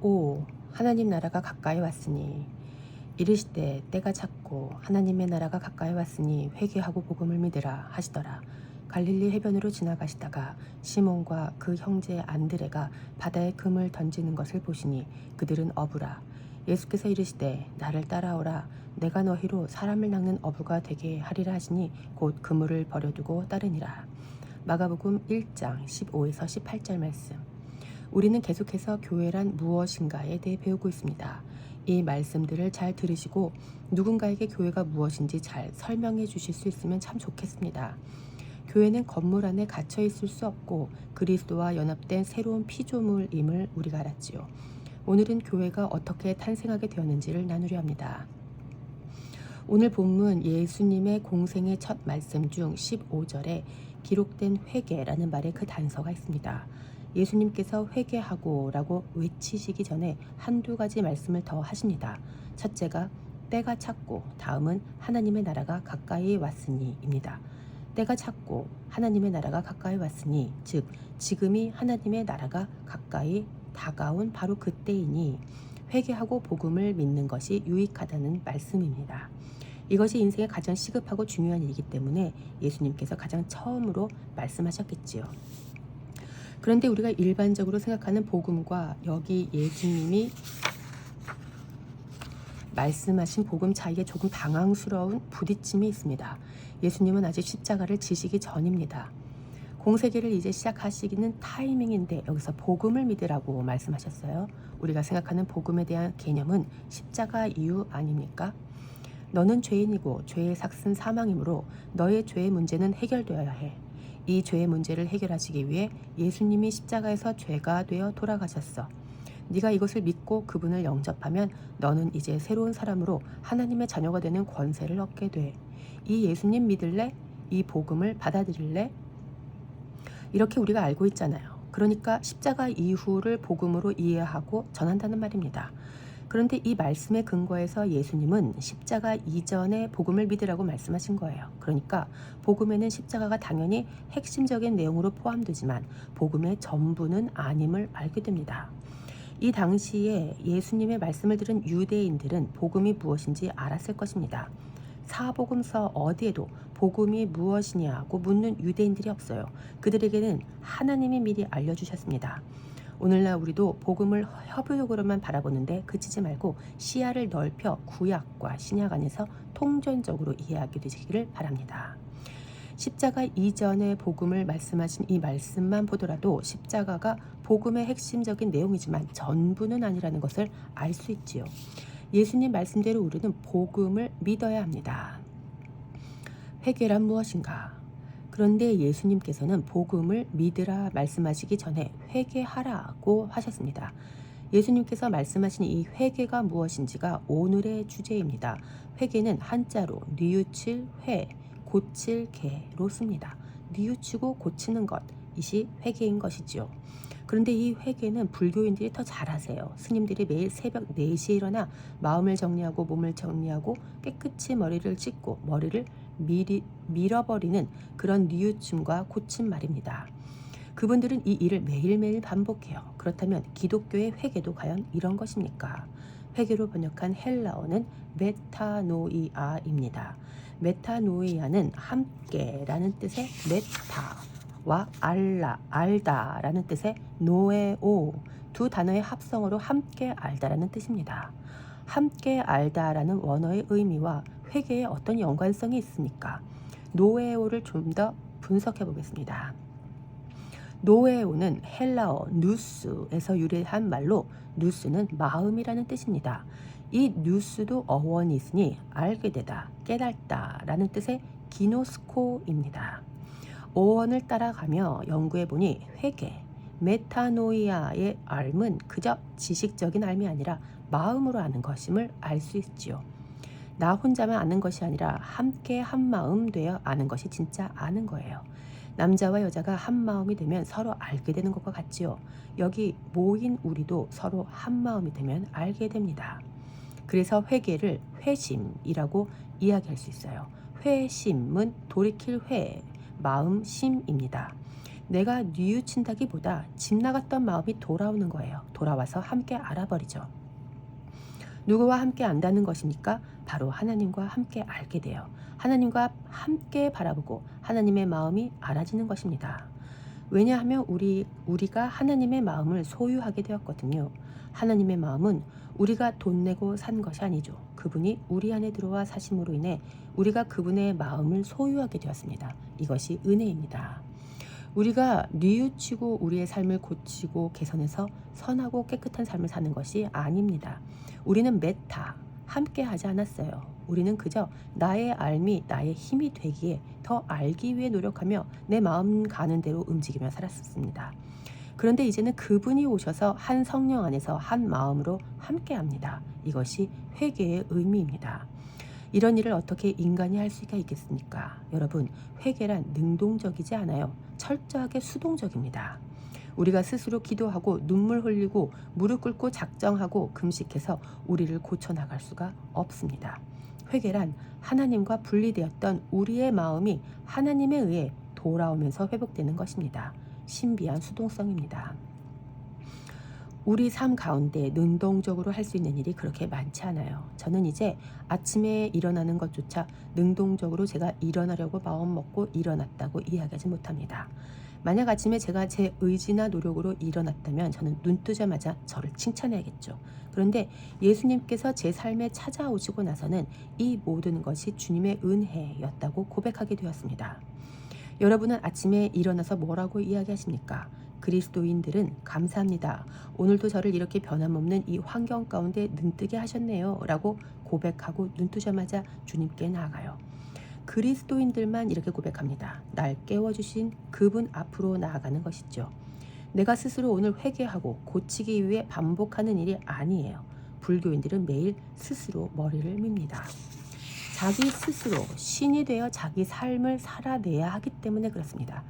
오, 하나님 나라가 가까이 왔으니 이르시되 때가 찼고 하나님의 나라가 가까이 왔으니 회개하고 복음을 믿으라 하시더라. 갈릴리 해변으로 지나가시다가 시몬과 그 형제 안드레가 바다에 금을 던지는 것을 보시니 그들은 어부라. 예수께서 이르시되 나를 따라오라. 내가 너희로 사람을 낚는 어부가 되게 하리라 하시니 곧 그물을 버려두고 따르니라. 마가복음 1장 15에서 18절 말씀. 우리는 계속해서 교회란 무엇인가에 대해 배우고 있습니다. 이 말씀들을 잘 들으시고 누군가에게 교회가 무엇인지 잘 설명해 주실 수 있으면 참 좋겠습니다. 교회는 건물 안에 갇혀 있을 수 없고 그리스도와 연합된 새로운 피조물임을 우리가 알았지요. 오늘은 교회가 어떻게 탄생하게 되었는지를 나누려 합니다. 오늘 본문 예수님의 공생의 첫 말씀 중 15절에 기록된 회개라는 말의 그 단서가 있습니다. 예수님께서 회개하고 라고 외치시기 전에 한두 가지 말씀을 더 하십니다. 첫째가 때가 찼고 다음은 하나님의 나라가 가까이 왔으니 입니다. 때가 찼고 하나님의 나라가 가까이 왔으니 즉 지금이 하나님의 나라가 가까이 다가온 바로 그때이니 회개하고 복음을 믿는 것이 유익하다는 말씀입니다. 이것이 인생의 가장 시급하고 중요한 일이기 때문에 예수님께서 가장 처음으로 말씀하셨겠지요. 그런데 우리가 일반적으로 생각하는 복음과 여기 예수님이 말씀하신 복음 차이에 조금 당황스러운 부딪힘이 있습니다. 예수님은 아직 십자가를 지시기 전입니다. 공세기를 이제 시작하시기는 타이밍인데 여기서 복음을 믿으라고 말씀하셨어요. 우리가 생각하는 복음에 대한 개념은 십자가 이유 아닙니까? 너는 죄인이고 죄의 삭은 사망이므로 너의 죄의 문제는 해결되어야 해. 이 죄의 문제를 해결하시기 위해 예수님이 십자가에서 죄가 되어 돌아가셨어. 네가 이것을 믿고 그분을 영접하면 너는 이제 새로운 사람으로 하나님의 자녀가 되는 권세를 얻게 돼. 이 예수님 믿을래? 이 복음을 받아들일래? 이렇게 우리가 알고 있잖아요. 그러니까 십자가 이후를 복음으로 이해하고 전한다는 말입니다. 그런데 이 말씀의 근거에서 예수님은 십자가 이전에 복음을 믿으라고 말씀하신 거예요. 그러니까 복음에는 십자가가 당연히 핵심적인 내용으로 포함되지만 복음의 전부는 아님을 알게 됩니다. 이 당시에 예수님의 말씀을 들은 유대인들은 복음이 무엇인지 알았을 것입니다. 사복음서 어디에도 복음이 무엇이냐고 묻는 유대인들이 없어요. 그들에게는 하나님이 미리 알려주셨습니다. 오늘날 우리도 복음을 협의적으로만 바라보는데 그치지 말고 시야를 넓혀 구약과 신약 안에서 통전적으로 이해하게 되시기를 바랍니다. 십자가 이전의 복음을 말씀하신 이 말씀만 보더라도 십자가가 복음의 핵심적인 내용이지만 전부는 아니라는 것을 알 수 있지요. 예수님 말씀대로 우리는 복음을 믿어야 합니다. 회개란 무엇인가? 그런데 예수님께서는 복음을 믿으라 말씀하시기 전에 회개하라고 하셨습니다. 예수님께서 말씀하신 이 회개가 무엇인지가 오늘의 주제입니다. 회개는 한자로 뉘우칠 회, 고칠 개로 씁니다. 뉘우치고 고치는 것, 이것이 회개인 것이지요. 그런데 이 회개는 불교인들이 더 잘하세요. 스님들이 매일 새벽 4시에 일어나 마음을 정리하고 몸을 정리하고 깨끗이 머리를 씻고 머리를 밀어버리는 그런 뉘우침과 고침 말입니다. 그분들은 이 일을 매일매일 반복해요. 그렇다면 기독교의 회개도 과연 이런 것입니까? 회개로 번역한 헬라어는 메타노이아입니다. 메타노이아는 함께라는 뜻의 메타와 알다라는 뜻의 노에오 두 단어의 합성어로 함께 알다라는 뜻입니다. 함께 알다라는 원어의 의미와 회개에 어떤 연관성이 있습니까? 노에오를 좀 더 분석해 보겠습니다. 노에오는 헬라어 누스에서 유래한 말로 누스는 마음이라는 뜻입니다. 이 누스도 어원이 있으니 알게 되다, 깨닫다 라는 뜻의 기노스코입니다. 어원을 따라가며 연구해보니 회개, 메타노이아의 알은 그저 지식적인 알미 아니라 마음으로 아는 것임을 알 수 있지요. 나 혼자만 아는 것이 아니라 함께 한마음 되어 아는 것이 진짜 아는 거예요. 남자와 여자가 한마음이 되면 서로 알게 되는 것과 같지요. 여기 모인 우리도 서로 한마음이 되면 알게 됩니다. 그래서 회개를 회심이라고 이야기할 수 있어요. 회심은 돌이킬 회, 마음 심입니다. 내가 뉘우친다기보다 집 나갔던 마음이 돌아오는 거예요. 돌아와서 함께 알아버리죠. 누구와 함께 안다는 것입니까? 바로 하나님과 함께 알게 돼요. 하나님과 함께 바라보고 하나님의 마음이 알아지는 것입니다. 왜냐하면 우리가 하나님의 마음을 소유하게 되었거든요. 하나님의 마음은 우리가 돈 내고 산 것이 아니죠. 그분이 우리 안에 들어와 사심으로 인해 우리가 그분의 마음을 소유하게 되었습니다. 이것이 은혜입니다. 우리가 뉘우치고 우리의 삶을 고치고 개선해서 선하고 깨끗한 삶을 사는 것이 아닙니다. 우리는 메타, 함께 하지 않았어요. 우리는 그저 나의 알미, 나의 힘이 되기에 더 알기 위해 노력하며 내 마음 가는 대로 움직이며 살았습니다. 그런데 이제는 그분이 오셔서 한 성령 안에서 한 마음으로 함께 합니다. 이것이 회개의 의미입니다. 이런 일을 어떻게 인간이 할 수가 있겠습니까? 여러분, 회개란 능동적이지 않아요. 철저하게 수동적입니다. 우리가 스스로 기도하고 눈물 흘리고 무릎 꿇고 작정하고 금식해서 우리를 고쳐나갈 수가 없습니다. 회개란 하나님과 분리되었던 우리의 마음이 하나님에 의해 돌아오면서 회복되는 것입니다. 신비한 수동성입니다. 우리 삶 가운데 능동적으로 할 수 있는 일이 그렇게 많지 않아요. 저는 이제 아침에 일어나는 것조차 능동적으로 제가 일어나려고 마음 먹고 일어났다고 이야기하지 못합니다. 만약 아침에 제가 제 의지나 노력으로 일어났다면 저는 눈 뜨자마자 저를 칭찬해야겠죠. 그런데 예수님께서 제 삶에 찾아오시고 나서는 이 모든 것이 주님의 은혜였다고 고백하게 되었습니다. 여러분은 아침에 일어나서 뭐라고 이야기하십니까? 그리스도인들은 감사합니다. 오늘도 저를 이렇게 변함없는 이 환경 가운데 눈뜨게 하셨네요. 라고 고백하고 눈 뜨자마자 주님께 나아가요. 그리스도인들만 이렇게 고백합니다. 날 깨워주신 그분 앞으로 나아가는 것이죠. 내가 스스로 오늘 회개하고 고치기 위해 반복하는 일이 아니에요. 불교인들은 매일 스스로 머리를 밉니다. 자기 스스로 신이 되어 자기 삶을 살아내야 하기 때문에 그렇습니다.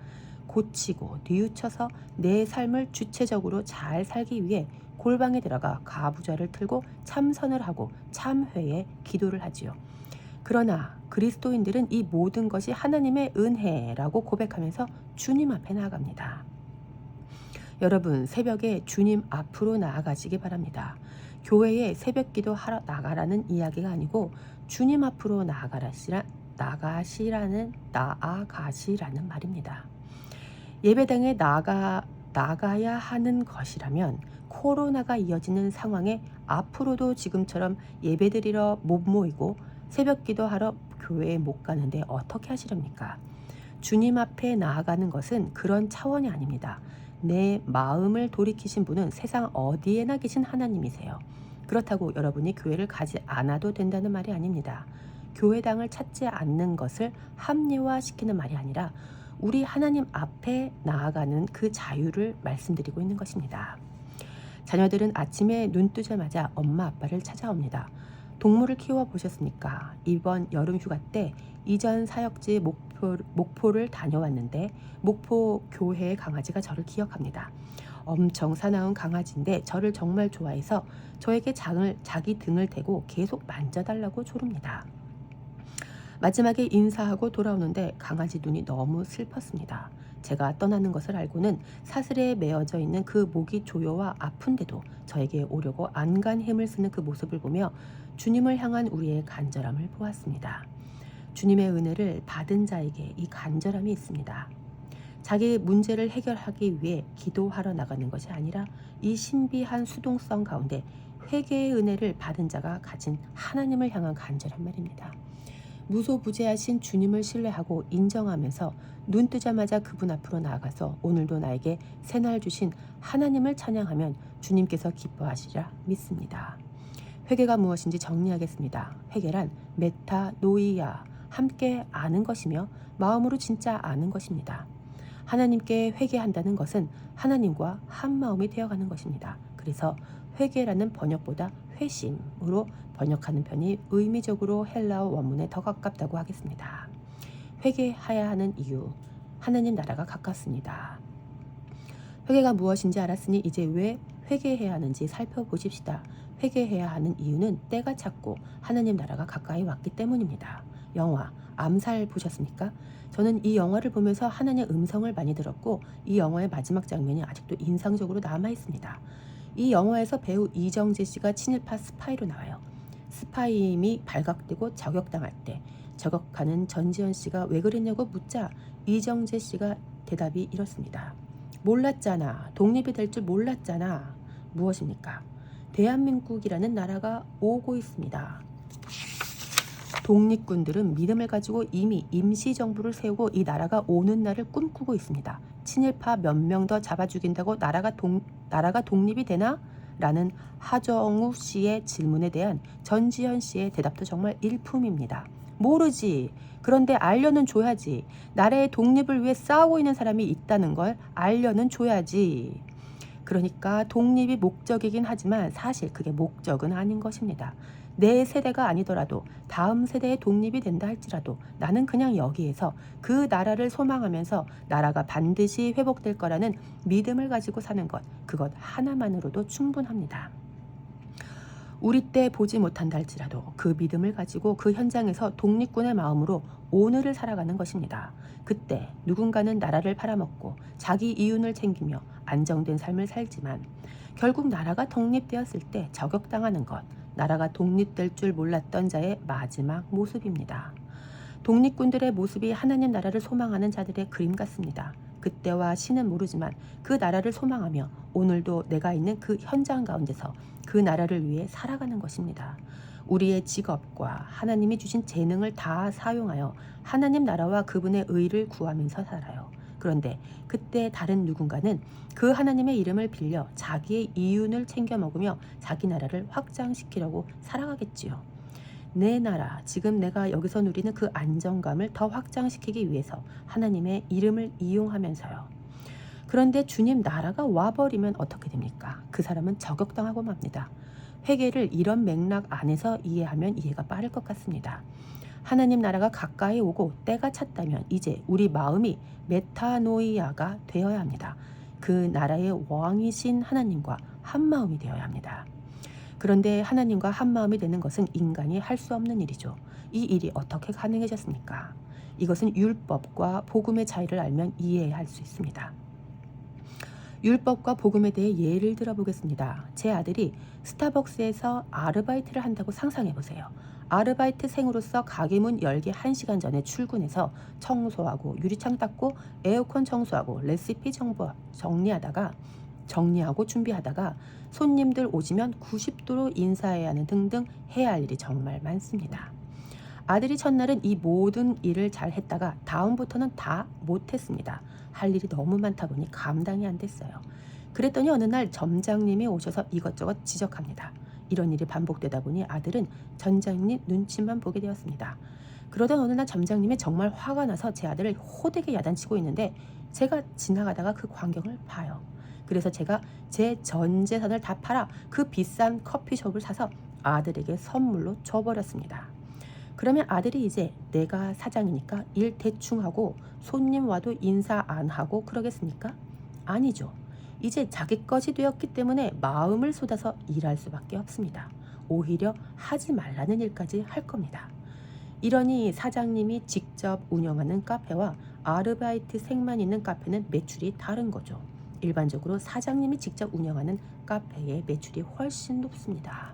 고치고 뉘우쳐서 내 삶을 주체적으로 잘 살기 위해 골방에 들어가 가부좌를 틀고 참선을 하고 참회에 기도를 하지요. 그러나 그리스도인들은 이 모든 것이 하나님의 은혜라고 고백하면서 주님 앞에 나아갑니다. 여러분, 새벽에 주님 앞으로 나아가시기 바랍니다. 교회에 새벽기도 하러 나가라는 이야기가 아니고 주님 앞으로 나가시라는 말입니다. 예배당에 나가야 하는 것이라면 코로나가 이어지는 상황에 앞으로도 지금처럼 예배드리러 못 모이고 새벽기도 하러 교회에 못 가는데 어떻게 하시렵니까? 주님 앞에 나아가는 것은 그런 차원이 아닙니다. 내 마음을 돌이키신 분은 세상 어디에나 계신 하나님이세요. 그렇다고 여러분이 교회를 가지 않아도 된다는 말이 아닙니다. 교회당을 찾지 않는 것을 합리화시키는 말이 아니라 우리 하나님 앞에 나아가는 그 자유를 말씀드리고 있는 것입니다. 자녀들은 아침에 눈 뜨자마자 엄마 아빠를 찾아옵니다. 동물을 키워보셨습니까? 이번 여름 휴가 때 이전 사역지 목포를 다녀왔는데 목포 교회의 강아지가 저를 기억합니다. 엄청 사나운 강아지인데 저를 정말 좋아해서 저에게 자기 등을 대고 계속 만져달라고 조릅니다. 마지막에 인사하고 돌아오는데 강아지 눈이 너무 슬펐습니다. 제가 떠나는 것을 알고는 사슬에 매어져 있는 그 목이 조여와 아픈데도 저에게 오려고 안간 힘을 쓰는 그 모습을 보며 주님을 향한 우리의 간절함을 보았습니다. 주님의 은혜를 받은 자에게 이 간절함이 있습니다. 자기 문제를 해결하기 위해 기도하러 나가는 것이 아니라 이 신비한 수동성 가운데 회개의 은혜를 받은 자가 가진 하나님을 향한 간절한 말입니다. 무소부재하신 주님을 신뢰하고 인정하면서 눈 뜨자마자 그분 앞으로 나아가서 오늘도 나에게 새날 주신 하나님을 찬양하면 주님께서 기뻐하시리라 믿습니다. 회개가 무엇인지 정리하겠습니다. 회개란 메타노이아, 함께 아는 것이며 마음으로 진짜 아는 것입니다. 하나님께 회개한다는 것은 하나님과 한 마음이 되어가는 것입니다. 그래서 회개라는 번역보다 회심으로 번역하는 편이 의미적으로 헬라어 원문에 더 가깝다고 하겠습니다. 회개해야 하는 이유, 하나님 나라가 가깝습니다. 회개가 무엇인지 알았으니 이제 왜 회개해야 하는지 살펴보십시다. 회개해야 하는 이유는 때가 찼고 하나님 나라가 가까이 왔기 때문입니다. 영화 암살 보셨습니까? 저는 이 영화를 보면서 하나님의 음성을 많이 들었고 이 영화의 마지막 장면이 아직도 인상적으로 남아 있습니다. 이 영화에서 배우 이정재 씨가 친일파 스파이로 나와요. 스파이임이 발각되고 저격당할 때 저격하는 전지현 씨가 왜 그랬냐고 묻자 이정재 씨가 대답이 이렇습니다. 몰랐잖아. 독립이 될 줄 몰랐잖아. 무엇입니까? 대한민국이라는 나라가 오고 있습니다. 독립군들은 믿음을 가지고 이미 임시정부를 세우고 이 나라가 오는 날을 꿈꾸고 있습니다. 친일파 몇 명 더 잡아 죽인다고 나라가 독립이 되나? 라는 하정우 씨의 질문에 대한 전지현 씨의 대답도 정말 일품입니다. 모르지. 그런데 알려는 줘야지. 나라의 독립을 위해 싸우고 있는 사람이 있다는 걸 알려는 줘야지. 그러니까 독립이 목적이긴 하지만 사실 그게 목적은 아닌 것입니다. 내 세대가 아니더라도 다음 세대의 독립이 된다 할지라도 나는 그냥 여기에서 그 나라를 소망하면서 나라가 반드시 회복될 거라는 믿음을 가지고 사는 것, 그것 하나만으로도 충분합니다. 우리 때 보지 못한다 할지라도 그 믿음을 가지고 그 현장에서 독립군의 마음으로 오늘을 살아가는 것입니다. 그때 누군가는 나라를 팔아먹고 자기 이윤을 챙기며 안정된 삶을 살지만 결국 나라가 독립되었을 때 저격당하는 것, 나라가 독립될 줄 몰랐던 자의 마지막 모습입니다. 독립군들의 모습이 하나님 나라를 소망하는 자들의 그림 같습니다. 그때와 시는 모르지만 그 나라를 소망하며 오늘도 내가 있는 그 현장 가운데서 그 나라를 위해 살아가는 것입니다. 우리의 직업과 하나님이 주신 재능을 다 사용하여 하나님 나라와 그분의 의를 구하면서 살아요. 그런데 그때 다른 누군가는 그 하나님의 이름을 빌려 자기의 이윤을 챙겨 먹으며 자기 나라를 확장시키려고 살아가겠지요. 내 나라, 지금 내가 여기서 누리는 그 안정감을 더 확장시키기 위해서 하나님의 이름을 이용하면서요. 그런데 주님 나라가 와버리면 어떻게 됩니까? 그 사람은 저격당하고 맙니다. 회개를 이런 맥락 안에서 이해하면 이해가 빠를 것 같습니다. 하나님 나라가 가까이 오고 때가 찼다면 이제 우리 마음이 메타노이아가 되어야 합니다. 그 나라의 왕이신 하나님과 한마음이 되어야 합니다. 그런데 하나님과 한마음이 되는 것은 인간이 할 수 없는 일이죠. 이 일이 어떻게 가능해졌습니까? 이것은 율법과 복음의 차이를 알면 이해할 수 있습니다. 율법과 복음에 대해 예를 들어보겠습니다. 제 아들이 스타벅스에서 아르바이트를 한다고 상상해보세요. 아르바이트생으로서 가게 문 열기 1시간 전에 출근해서 청소하고 유리창 닦고 에어컨 청소하고 레시피 정리하고 준비하다가 손님들 오시면 90도로 인사해야 하는 등등 해야 할 일이 정말 많습니다. 아들이 첫날은 이 모든 일을 잘 했다가 다음부터는 다 못했습니다. 할 일이 너무 많다 보니 감당이 안 됐어요. 그랬더니 어느 날 점장님이 오셔서 이것저것 지적합니다. 이런 일이 반복되다 보니 아들은 점장님 눈치만 보게 되었습니다. 그러던 어느 날 점장님이 정말 화가 나서 제 아들을 호되게 야단치고 있는데 제가 지나가다가 그 광경을 봐요. 그래서 제가 제 전 재산을 다 팔아 그 비싼 커피숍을 사서 아들에게 선물로 줘버렸습니다. 그러면 아들이 이제 내가 사장이니까 일 대충 하고 손님 와도 인사 안 하고 그러겠습니까? 아니죠. 이제 자기 것이 되었기 때문에 마음을 쏟아서 일할 수밖에 없습니다. 오히려 하지 말라는 일까지 할 겁니다. 이러니 사장님이 직접 운영하는 카페와 아르바이트생만 있는 카페는 매출이 다른 거죠. 일반적으로 사장님이 직접 운영하는 카페의 매출이 훨씬 높습니다.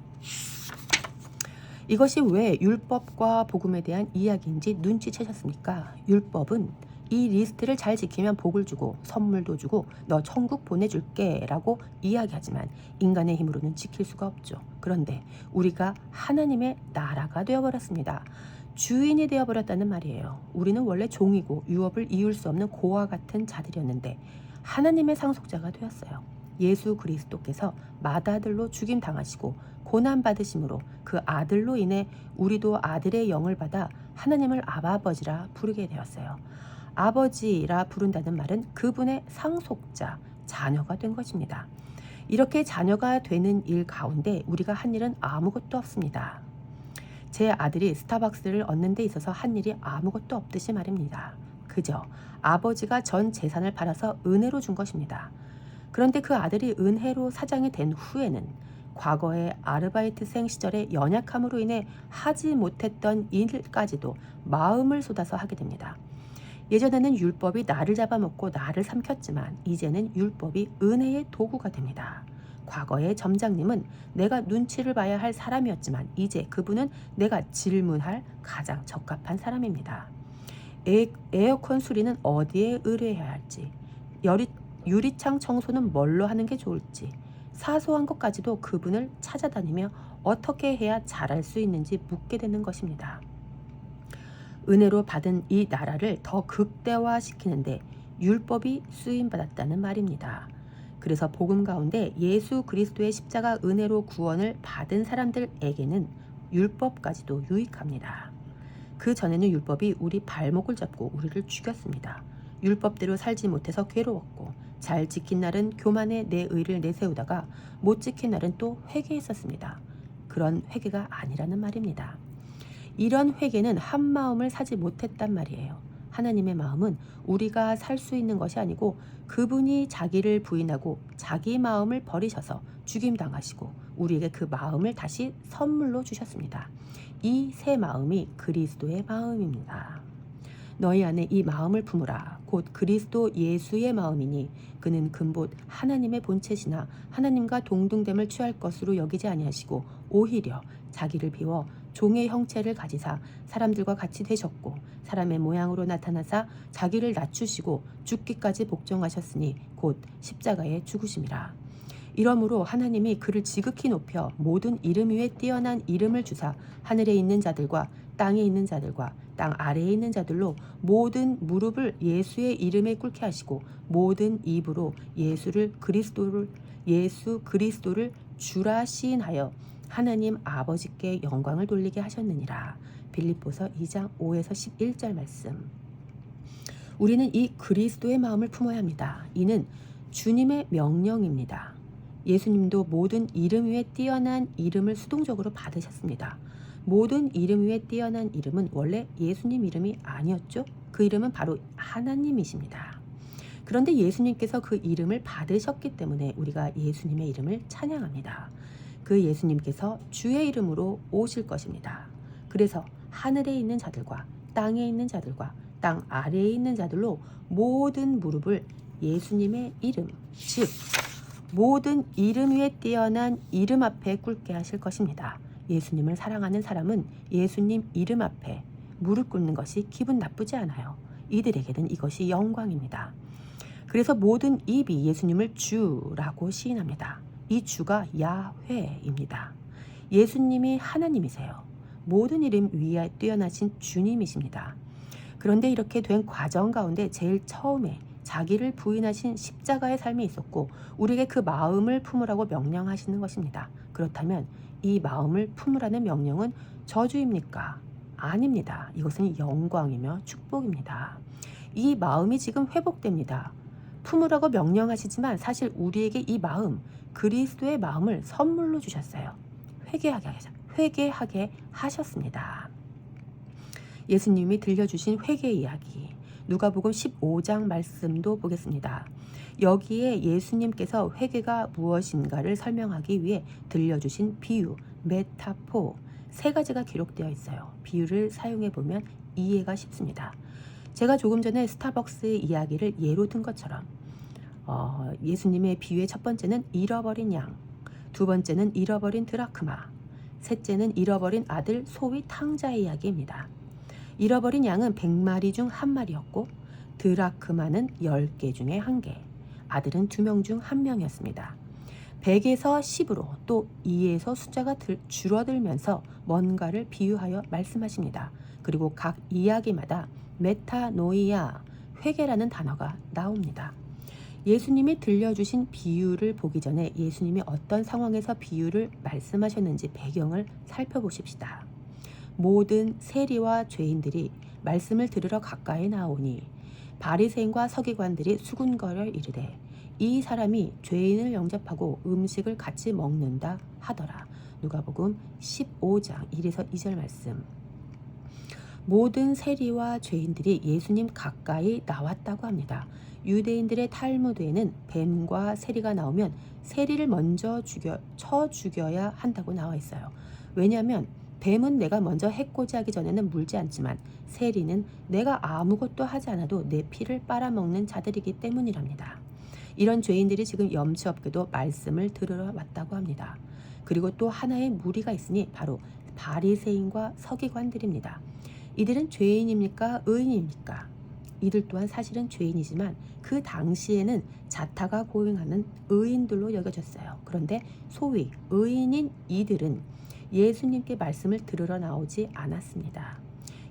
이것이 왜 율법과 복음에 대한 이야기인지 눈치채셨습니까? 율법은 이 리스트를 잘 지키면 복을 주고 선물도 주고 너 천국 보내줄게 라고 이야기하지만 인간의 힘으로는 지킬 수가 없죠. 그런데 우리가 하나님의 나라가 되어버렸습니다. 주인이 되어버렸다는 말이에요. 우리는 원래 종이고 유업을 이을 수 없는 고와 같은 자들이었는데 하나님의 상속자가 되었어요. 예수 그리스도께서 맏아들로 죽임당하시고 고난받으심으로 그 아들로 인해 우리도 아들의 영을 받아 하나님을 아버지라 부르게 되었어요. 아버지라 부른다는 말은 그분의 상속자, 자녀가 된 것입니다. 이렇게 자녀가 되는 일 가운데 우리가 한 일은 아무것도 없습니다. 제 아들이 스타벅스를 얻는 데 있어서 한 일이 아무것도 없듯이 말입니다. 그저 아버지가 전 재산을 팔아서 은혜로 준 것입니다. 그런데 그 아들이 은혜로 사장이 된 후에는 과거의 아르바이트생 시절의 연약함으로 인해 하지 못했던 일까지도 마음을 쏟아서 하게 됩니다. 예전에는 율법이 나를 잡아먹고 나를 삼켰지만 이제는 율법이 은혜의 도구가 됩니다. 과거의 점장님은 내가 눈치를 봐야 할 사람이었지만 이제 그분은 내가 질문할 가장 적합한 사람입니다. 에어컨 수리는 어디에 의뢰해야 할지, 유리창 청소는 뭘로 하는 게 좋을지, 사소한 것까지도 그분을 찾아다니며 어떻게 해야 잘할 수 있는지 묻게 되는 것입니다. 은혜로 받은 이 나라를 더 극대화시키는데 율법이 쓰임받았다는 말입니다. 그래서 복음 가운데 예수 그리스도의 십자가 은혜로 구원을 받은 사람들에게는 율법까지도 유익합니다. 그 전에는 율법이 우리 발목을 잡고 우리를 죽였습니다. 율법대로 살지 못해서 괴로웠고 잘 지킨 날은 교만에 내 의를 내세우다가 못 지킨 날은 또 회개했었습니다. 그런 회개가 아니라는 말입니다. 이런 회개는 한 마음을 사지 못했단 말이에요. 하나님의 마음은 우리가 살 수 있는 것이 아니고 그분이 자기를 부인하고 자기 마음을 버리셔서 죽임당하시고 우리에게 그 마음을 다시 선물로 주셨습니다. 이 새 마음이 그리스도의 마음입니다. 너희 안에 이 마음을 품으라. 곧 그리스도 예수의 마음이니 그는 근본 하나님의 본체시나 하나님과 동등됨을 취할 것으로 여기지 아니하시고 오히려 자기를 비워 종의 형체를 가지사 사람들과 같이 되셨고 사람의 모양으로 나타나사 자기를 낮추시고 죽기까지 복종하셨으니 곧 십자가에 죽으심이라. 이러므로 하나님이 그를 지극히 높여 모든 이름 위에 뛰어난 이름을 주사 하늘에 있는 자들과 땅에 있는 자들과 땅 아래에 있는 자들로 모든 무릎을 예수의 이름에 꿇게 하시고 모든 입으로 예수 그리스도를 주라 시인하여 하나님 아버지께 영광을 돌리게 하셨느니라. 빌립보서 2장 5에서 11절 말씀. 우리는 이 그리스도의 마음을 품어야 합니다. 이는 주님의 명령입니다. 예수님도 모든 이름 위에 뛰어난 이름을 수동적으로 받으셨습니다. 모든 이름 위에 뛰어난 이름은 원래 예수님 이름이 아니었죠. 그 이름은 바로 하나님이십니다. 그런데 예수님께서 그 이름을 받으셨기 때문에 우리가 예수님의 이름을 찬양합니다. 그 예수님께서 주의 이름으로 오실 것입니다. 그래서 하늘에 있는 자들과 땅에 있는 자들과 땅 아래에 있는 자들로 모든 무릎을 예수님의 이름, 즉 모든 이름 위에 뛰어난 이름 앞에 꿇게 하실 것입니다. 예수님을 사랑하는 사람은 예수님 이름 앞에 무릎 꿇는 것이 기분 나쁘지 않아요. 이들에게는 이것이 영광입니다. 그래서 모든 입이 예수님을 주라고 시인합니다. 이 주가 야훼입니다. 예수님이 하나님이세요. 모든 이름 위에 뛰어나신 주님이십니다. 그런데 이렇게 된 과정 가운데 제일 처음에 자기를 부인하신 십자가의 삶이 있었고 우리에게 그 마음을 품으라고 명령하시는 것입니다. 그렇다면 이 마음을 품으라는 명령은 저주입니까? 아닙니다. 이것은 영광이며 축복입니다. 이 마음이 지금 회복됩니다. 품으라고 명령하시지만 사실 우리에게 이 마음, 그리스도의 마음을 선물로 주셨어요. 회개하게 하셨습니다. 예수님이 들려주신 회개 이야기, 누가복음 15장 말씀도 보겠습니다. 여기에 예수님께서 회개가 무엇인가를 설명하기 위해 들려주신 비유, 메타포 세 가지가 기록되어 있어요. 비유를 사용해 보면 이해가 쉽습니다. 제가 조금 전에 스타벅스 이야기를 예로 든 것처럼 예수님의 비유의 첫 번째는 잃어버린 양, 두 번째는 잃어버린 드라크마, 셋째는 잃어버린 아들 소위 탕자의 이야기입니다. 잃어버린 양은 100마리 중 1마리였고 드라크마는 10개 중에 1개, 아들은 2명 중 1명이었습니다. 100에서 10으로 또 2에서 숫자가 줄어들면서 뭔가를 비유하여 말씀하십니다. 그리고 각 이야기마다 메타노이아, 회개라는 단어가 나옵니다. 예수님이 들려주신 비유를 보기 전에 예수님이 어떤 상황에서 비유를 말씀하셨는지 배경을 살펴보십시다. 모든 세리와 죄인들이 말씀을 들으러 가까이 나오니 바리새인과 서기관들이 수군거려 이르되 이 사람이 죄인을 영접하고 음식을 같이 먹는다 하더라. 누가복음 15장 1에서 2절 말씀. 모든 세리와 죄인들이 예수님 가까이 나왔다고 합니다. 유대인들의 탈무드에는 뱀과 세리가 나오면 세리를 먼저 쳐 죽여야 한다고 나와 있어요. 왜냐하면 뱀은 내가 먼저 해코지하기 전에는 물지 않지만 세리는 내가 아무것도 하지 않아도 내 피를 빨아먹는 자들이기 때문이랍니다. 이런 죄인들이 지금 염치 없게도 말씀을 들으러 왔다고 합니다. 그리고 또 하나의 무리가 있으니 바로 바리새인과 서기관들입니다. 이들은 죄인입니까? 의인입니까? 이들 또한 사실은 죄인이지만 그 당시에는 자타가 고행하는 의인들로 여겨졌어요. 그런데 소위 의인인 이들은 예수님께 말씀을 들으러 나오지 않았습니다.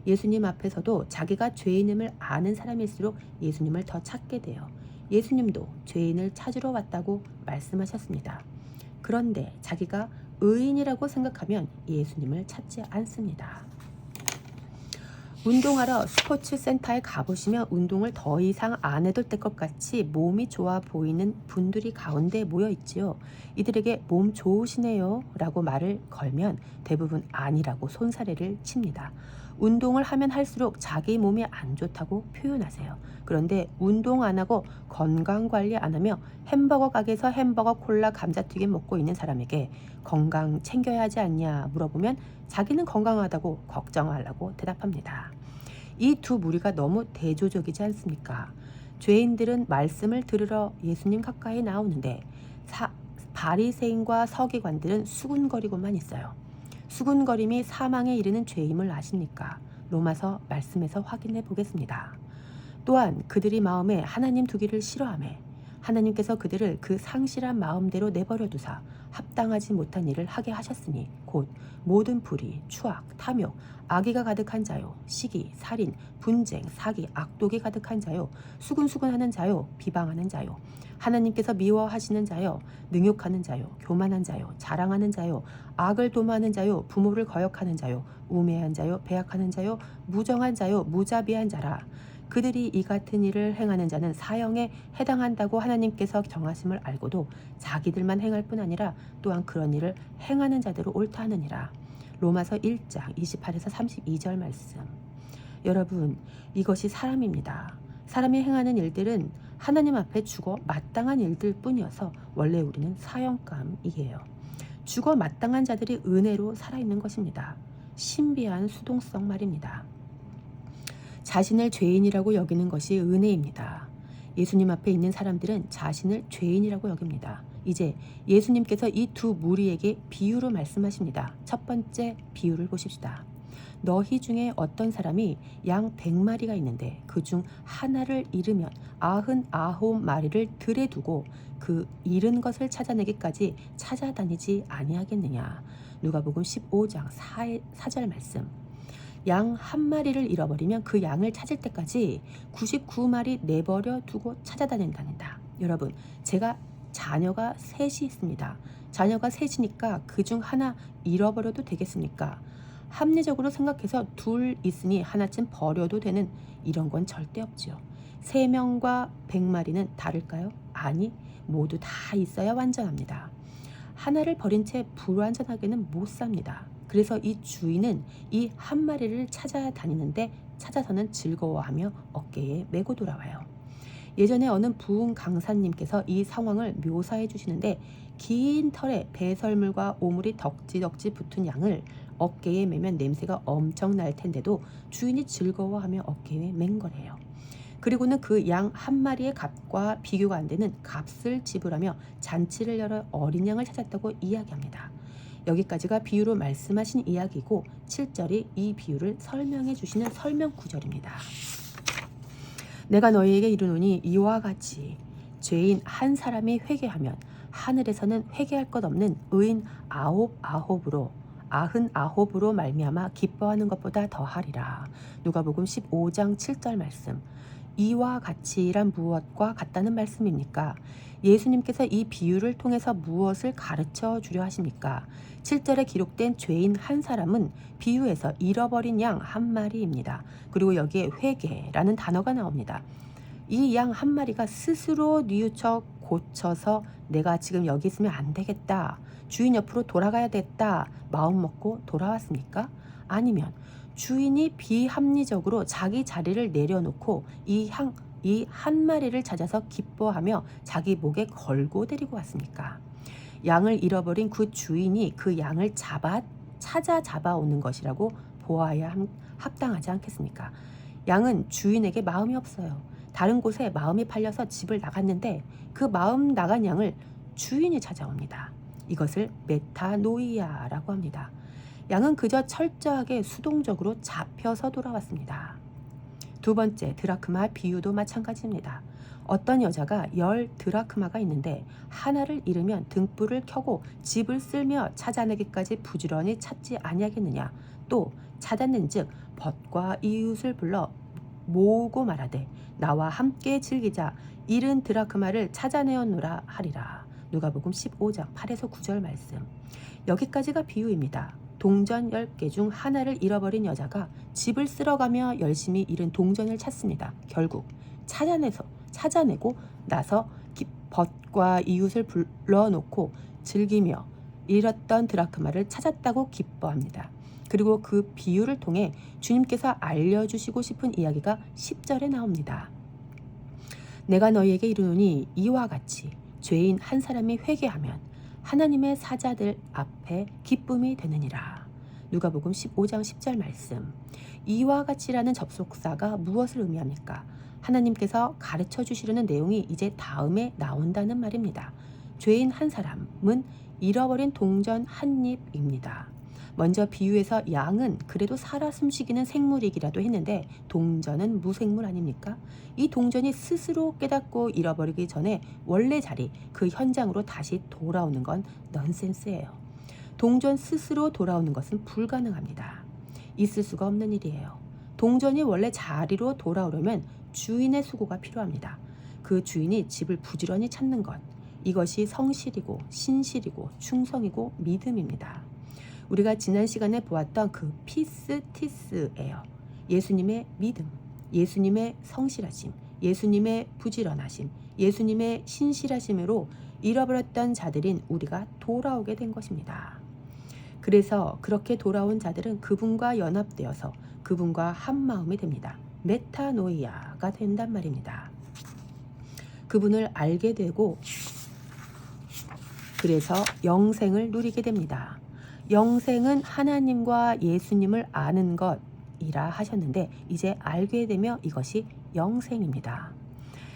예수님 앞에서도 자기가 죄인임을 아는 사람일수록 예수님을 더 찾게 돼요. 예수님도 죄인을 찾으러 왔다고 말씀하셨습니다. 그런데 자기가 의인이라고 생각하면 예수님을 찾지 않습니다. 운동하러 스포츠 센터에 가보시면 운동을 더 이상 안 해도 될 것 같이 몸이 좋아 보이는 분들이 가운데 모여 있지요. 이들에게 몸 좋으시네요 라고 말을 걸면 대부분 아니라고 손사래를 칩니다. 운동을 하면 할수록 자기 몸이 안 좋다고 표현하세요. 그런데 운동 안 하고 건강관리 안 하며 햄버거 가게에서 햄버거, 콜라, 감자튀김 먹고 있는 사람에게 건강 챙겨야 하지 않냐 물어보면 자기는 건강하다고 걱정하려고 대답합니다. 이 두 무리가 너무 대조적이지 않습니까? 죄인들은 말씀을 들으러 예수님 가까이 나오는데 바리새인과 서기관들은 수군거리고만 있어요. 수군거림이 사망에 이르는 죄임을 아십니까? 로마서 말씀에서 확인해 보겠습니다. 또한 그들이 마음에 하나님 두기를 싫어하매 하나님께서 그들을 그 상실한 마음대로 내버려 두사 합당하지 못한 일을 하게 하셨으니 곧 모든 불의, 추악, 탐욕, 악의가 가득한 자요, 시기, 살인, 분쟁, 사기, 악독이 가득한 자요, 수군수군하는 자요, 비방하는 자요, 하나님께서 미워하시는 자요, 능욕하는 자요, 교만한 자요, 자랑하는 자요, 악을 도모하는 자요, 부모를 거역하는 자요, 우매한 자요, 배약하는 자요, 무정한 자요, 무자비한 자라. 그들이 이 같은 일을 행하는 자는 사형에 해당한다고 하나님께서 정하심을 알고도 자기들만 행할 뿐 아니라 또한 그런 일을 행하는 자대로 옳다 하느니라. 로마서 1장 28에서 32절 말씀. 여러분, 이것이 사람입니다. 사람이 행하는 일들은 하나님 앞에 죽어 마땅한 일들 뿐이어서 원래 우리는 사형감이에요. 죽어 마땅한 자들이 은혜로 살아있는 것입니다. 신비한 수동성 말입니다. 자신을 죄인이라고 여기는 것이 은혜입니다. 예수님 앞에 있는 사람들은 자신을 죄인이라고 여깁니다. 이제 예수님께서 이 두 무리에게 비유로 말씀하십니다. 첫 번째 비유를 보십시다. 너희 중에 어떤 사람이 양 100마리가 있는데 그중 하나를 잃으면 99마리를 들에 두고 그 잃은 것을 찾아내기까지 찾아다니지 아니하겠느냐. 누가복음 15장 4절 말씀. 양 한 마리를 잃어버리면 그 양을 찾을 때까지 99마리 내버려 두고 찾아다닌답니다. 여러분, 제가 자녀가 셋이 있습니다. 자녀가 셋이니까 그중 하나 잃어버려도 되겠습니까? 합리적으로 생각해서 둘 있으니 하나쯤 버려도 되는 이런 건 절대 없죠. 3명과 100마리는 다를까요? 아니, 모두 다 있어야 완전합니다. 하나를 버린 채 불완전하게는 못 삽니다. 그래서 이 주인은 이 한 마리를 찾아다니는데 찾아서는 즐거워하며 어깨에 메고 돌아와요. 예전에 어느 부흥 강사님께서 이 상황을 묘사해 주시는데 긴 털에 배설물과 오물이 덕지덕지 붙은 양을 어깨에 매면 냄새가 엄청 날 텐데도 주인이 즐거워하며 어깨에 맨 거래요. 그리고는 그 양 한 마리의 값과 비교가 안 되는 값을 지불하며 잔치를 열어 어린 양을 찾았다고 이야기합니다. 여기까지가 비유로 말씀하신 이야기고 7절이 이 비유를 설명해 주시는 설명 구절입니다. 내가 너희에게 이르노니 이와 같이 죄인 한 사람이 회개하면 하늘에서는 회개할 것 없는 의인 99으로 말미암아 기뻐하는 것보다 더하리라. 누가복음 15장 7절 말씀. 이와 같이란 무엇과 같다는 말씀입니까? 예수님께서 이 비유를 통해서 무엇을 가르쳐 주려 하십니까? 7절에 기록된 죄인 한 사람은 비유에서 잃어버린 양 한 마리입니다. 그리고 여기에 회개라는 단어가 나옵니다. 이 양 한 마리가 스스로 뉘우쳐 고쳐서 내가 지금 여기 있으면 안 되겠다, 주인 옆으로 돌아가야겠다 마음 먹고 돌아왔습니까? 아니면 주인이 비합리적으로 자기 자리를 내려놓고 이 이 한 마리를 찾아서 기뻐하며 자기 목에 걸고 데리고 왔습니까? 양을 잃어버린 그 주인이 그 양을 찾아 잡아오는 것이라고 보아야 합당하지 않겠습니까? 양은 주인에게 마음이 없어요. 다른 곳에 마음이 팔려서 집을 나갔는데 그 마음 나간 양을 주인이 찾아옵니다. 이것을 메타노이아라고 합니다. 양은 그저 철저하게 수동적으로 잡혀서 돌아왔습니다. 두 번째, 드라크마 비유도 마찬가지입니다. 어떤 여자가 10 드라크마가 있는데 하나를 잃으면 등불을 켜고 집을 쓸며 찾아내기까지 부지런히 찾지 아니하겠느냐. 또 찾았는즉 벗과 이웃을 불러 모으고 말하되 나와 함께 즐기자 잃은 드라크마를 찾아내었노라 하리라. 누가복음 15장 8에서 9절 말씀. 여기까지가 비유입니다. 동전 10개 중 하나를 잃어버린 여자가 집을 쓸어가며 열심히 잃은 동전을 찾습니다. 결국 찾아내고 나서 벗과 이웃을 불러놓고 즐기며 잃었던 드라크마를 찾았다고 기뻐합니다. 그리고 그 비유를 통해 주님께서 알려주시고 싶은 이야기가 10절에 나옵니다. 내가 너희에게 이르노니 이와 같이 죄인 한 사람이 회개하면 하나님의 사자들 앞에 기쁨이 되느니라. 누가복음 15장 10절 말씀. 이와 같이라는 접속사가 무엇을 의미합니까? 하나님께서 가르쳐 주시려는 내용이 이제 다음에 나온다는 말입니다. 죄인 한 사람은 잃어버린 동전 한 입입니다. 먼저 비유에서 양은 그래도 살아 숨쉬기는 생물이기라도 했는데 동전은 무생물 아닙니까? 이 동전이 스스로 깨닫고 잃어버리기 전에 원래 자리, 그 현장으로 다시 돌아오는 건 넌센스예요. 동전 스스로 돌아오는 것은 불가능합니다. 있을 수가 없는 일이에요. 동전이 원래 자리로 돌아오려면 주인의 수고가 필요합니다. 그 주인이 집을 부지런히 찾는 것, 이것이 성실이고 신실이고 충성이고 믿음입니다. 우리가 지난 시간에 보았던 그 피스티스예요. 예수님의 믿음, 예수님의 성실하심, 예수님의 부지런하심, 예수님의 신실하심으로 잃어버렸던 자들인 우리가 돌아오게 된 것입니다. 그래서 그렇게 돌아온 자들은 그분과 연합되어서 그분과 한 마음이 됩니다. 메타노이아가 된단 말입니다. 그분을 알게 되고 그래서 영생을 누리게 됩니다. 영생은 하나님과 예수님을 아는 것이라 하셨는데 이제 알게 되며 이것이 영생입니다.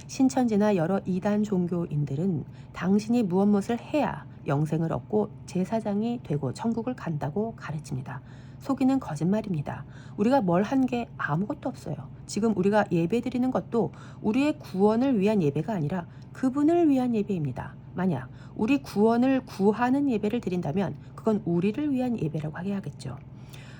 신천지나 여러 이단 종교인들은 당신이 무엇을 해야 영생을 얻고 제사장이 되고 천국을 간다고 가르칩니다. 속이는 거짓말입니다. 우리가 뭘 한 게 아무것도 없어요. 지금 우리가 예배 드리는 것도 우리의 구원을 위한 예배가 아니라 그분을 위한 예배입니다. 만약 우리 구원을 구하는 예배를 드린다면 그건 우리를 위한 예배라고 해야겠죠.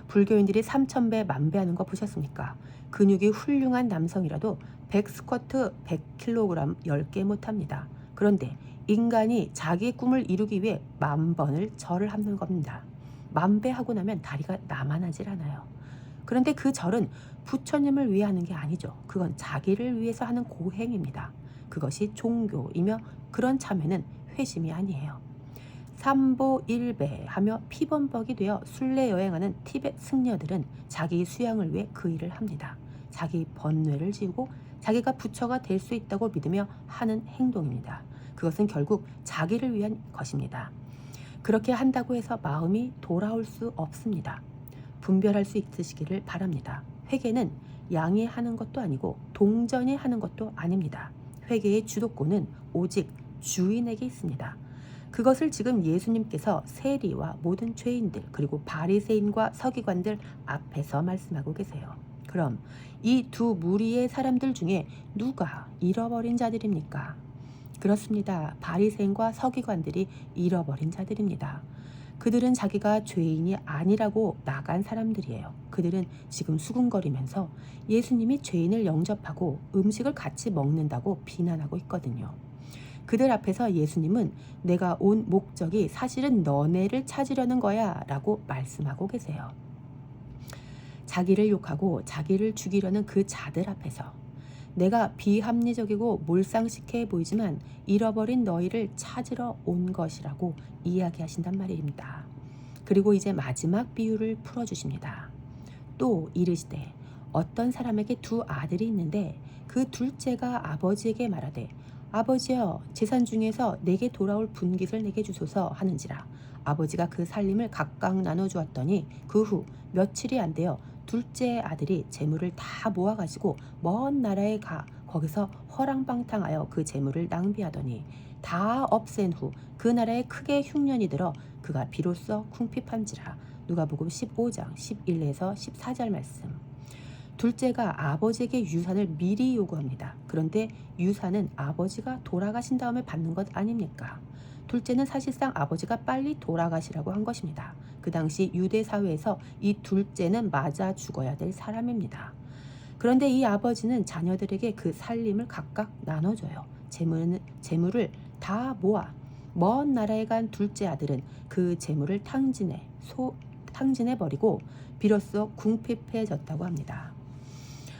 불교인들이 3000배, 1000배 하는 거 보셨습니까? 근육이 훌륭한 남성이라도 100스쿼트 100kg 10개 못합니다. 그런데 인간이 자기의 꿈을 이루기 위해 10,000번을 절을 하는 겁니다. 10,000배 하고 나면 다리가 나만하질 않아요. 그런데 그 절은 부처님을 위해 하는 게 아니죠. 그건 자기를 위해서 하는 고행입니다. 그것이 종교이며 그런 참회는 회심이 아니에요. 삼보 일배 하며 피범벅이 되어 순례 여행하는 티벳 승려들은 자기 수양을 위해 그 일을 합니다. 자기 번뇌를 지우고 자기가 부처가 될 수 있다고 믿으며 하는 행동입니다. 그것은 결국 자기를 위한 것입니다. 그렇게 한다고 해서 마음이 돌아올 수 없습니다. 분별할 수 있으시기를 바랍니다. 회개는 양이 하는 것도 아니고 동전이 하는 것도 아닙니다. 회개의 주도권은 오직 주인에게 있습니다. 그것을 지금 예수님께서 세리와 모든 죄인들 그리고 바리새인과 서기관들 앞에서 말씀하고 계세요. 그럼 이 두 무리의 사람들 중에 누가 잃어버린 자들입니까? 그렇습니다. 바리새인과 서기관들이 잃어버린 자들입니다. 그들은 자기가 죄인이 아니라고 나간 사람들이에요. 그들은 지금 수군거리면서 예수님이 죄인을 영접하고 음식을 같이 먹는다고 비난하고 있거든요. 그들 앞에서 예수님은 내가 온 목적이 사실은 너네를 찾으려는 거야 라고 말씀하고 계세요. 자기를 욕하고 자기를 죽이려는 그 자들 앞에서 내가 비합리적이고 몰상식해 보이지만 잃어버린 너희를 찾으러 온 것이라고 이야기하신단 말입니다. 그리고 이제 마지막 비유를 풀어주십니다. 또 이르시되 어떤 사람에게 두 아들이 있는데 그 둘째가 아버지에게 말하되 아버지여 재산 중에서 내게 돌아올 분깃을 내게 주소서 하는지라. 아버지가 그 살림을 각각 나눠주었더니 그 후 며칠이 안 되어 둘째 아들이 재물을 다 모아가지고 먼 나라에 가 거기서 허랑방탕하여 그 재물을 낭비하더니 다 없앤 후 그 나라에 크게 흉년이 들어 그가 비로소 궁핍한지라. 누가복음 15장 11에서 14절 말씀. 둘째가 아버지에게 유산을 미리 요구합니다. 그런데 유산은 아버지가 돌아가신 다음에 받는 것 아닙니까? 둘째는 사실상 아버지가 빨리 돌아가시라고 한 것입니다. 그 당시 유대 사회에서 이 둘째는 맞아 죽어야 될 사람입니다. 그런데 이 아버지는 자녀들에게 그 살림을 각각 나눠줘요. 재물을 다 모아 먼 나라에 간 둘째 아들은 그 재물을 탕진해 버리고 비로소 궁핍해졌다고 합니다.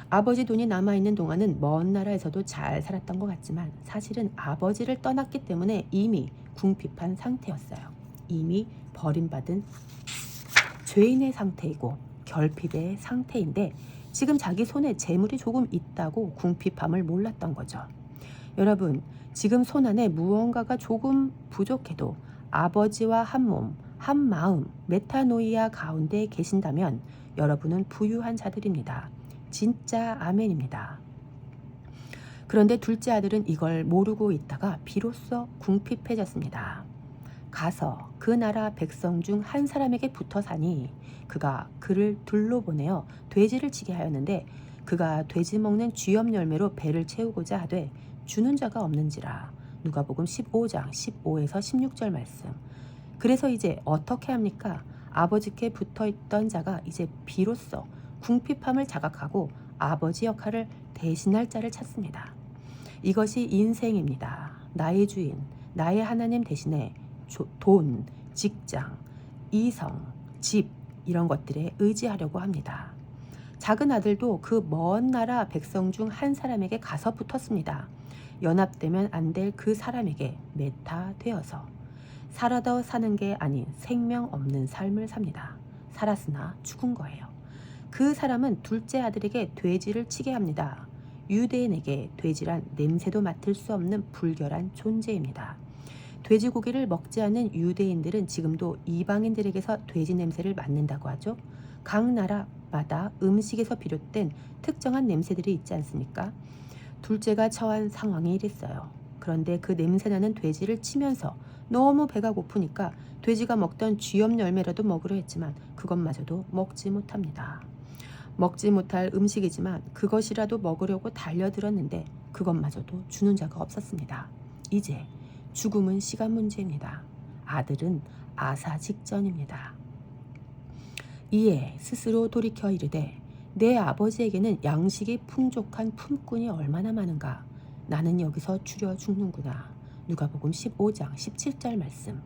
아버지 돈이 남아있는 동안은 먼 나라에서도 잘 살았던 것 같지만 사실은 아버지를 떠났기 때문에 이미 궁핍한 상태였어요. 이미 버림받은 죄인의 상태이고 결핍의 상태인데 지금 자기 손에 재물이 조금 있다고 궁핍함을 몰랐던 거죠. 여러분, 지금 손 안에 무언가가 조금 부족해도 아버지와 한 몸, 한 마음, 메타노이아 가운데 계신다면 여러분은 부유한 자들입니다. 진짜 아멘입니다. 그런데 둘째 아들은 이걸 모르고 있다가 비로소 궁핍해졌습니다. 가서 그 나라 백성 중 한 사람에게 붙어 사니 그가 그를 둘러보내어 돼지를 치게 하였는데 그가 돼지 먹는 쥐염 열매로 배를 채우고자 하되 주는 자가 없는지라. 누가복음 15장 15에서 16절 말씀. 그래서 이제 어떻게 합니까? 아버지께 붙어있던 자가 이제 비로소 궁핍함을 자각하고 아버지 역할을 대신할 자를 찾습니다. 이것이 인생입니다. 나의 주인, 나의 하나님 대신에 돈, 직장, 이성, 집 이런 것들에 의지하려고 합니다. 작은 아들도 그 먼 나라 백성 중 한 사람에게 가서 붙었습니다. 연합되면 안 될 그 사람에게 메타되어서 살아도 사는 게 아닌 생명 없는 삶을 삽니다. 살았으나 죽은 거예요. 그 사람은 둘째 아들에게 돼지를 치게 합니다. 유대인에게 돼지란 냄새도 맡을 수 없는 불결한 존재입니다. 돼지고기를 먹지 않는 유대인들은 지금도 이방인들에게서 돼지 냄새를 맡는다고 하죠. 각 나라마다 음식에서 비롯된 특정한 냄새들이 있지 않습니까? 둘째가 처한 상황이 이랬어요. 그런데 그 냄새나는 돼지를 치면서 너무 배가 고프니까 돼지가 먹던 쥐염 열매라도 먹으려 했지만 그것마저도 먹지 못합니다. 먹지 못할 음식이지만 그것이라도 먹으려고 달려들었는데 그것마저도 주는 자가 없었습니다. 이제 죽음은 시간 문제입니다. 아들은 아사 직전입니다. 이에 스스로 돌이켜 이르되 내 아버지에게는 양식이 풍족한 품꾼이 얼마나 많은가. 나는 여기서 추려 죽는구나. 누가복음 15장 17절 말씀.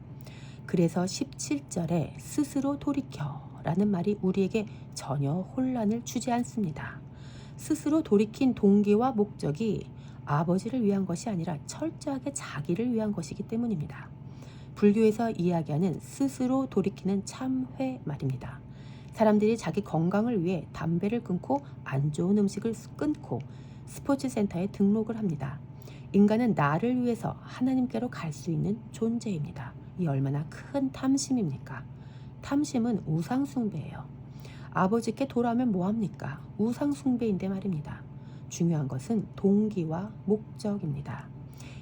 그래서 17절에 스스로 돌이켜 라는 말이 우리에게 전혀 혼란을 주지 않습니다. 스스로 돌이킨 동기와 목적이 아버지를 위한 것이 아니라 철저하게 자기를 위한 것이기 때문입니다. 불교에서 이야기하는 스스로 돌이키는 참회 말입니다. 사람들이 자기 건강을 위해 담배를 끊고 안 좋은 음식을 끊고 스포츠센터에 등록을 합니다. 인간은 나를 위해서 하나님께로 갈 수 있는 존재입니다. 이 얼마나 큰 탐심입니까? 탐심은 우상숭배예요. 아버지께 돌아오면 뭐합니까? 우상숭배인데 말입니다. 중요한 것은 동기와 목적입니다.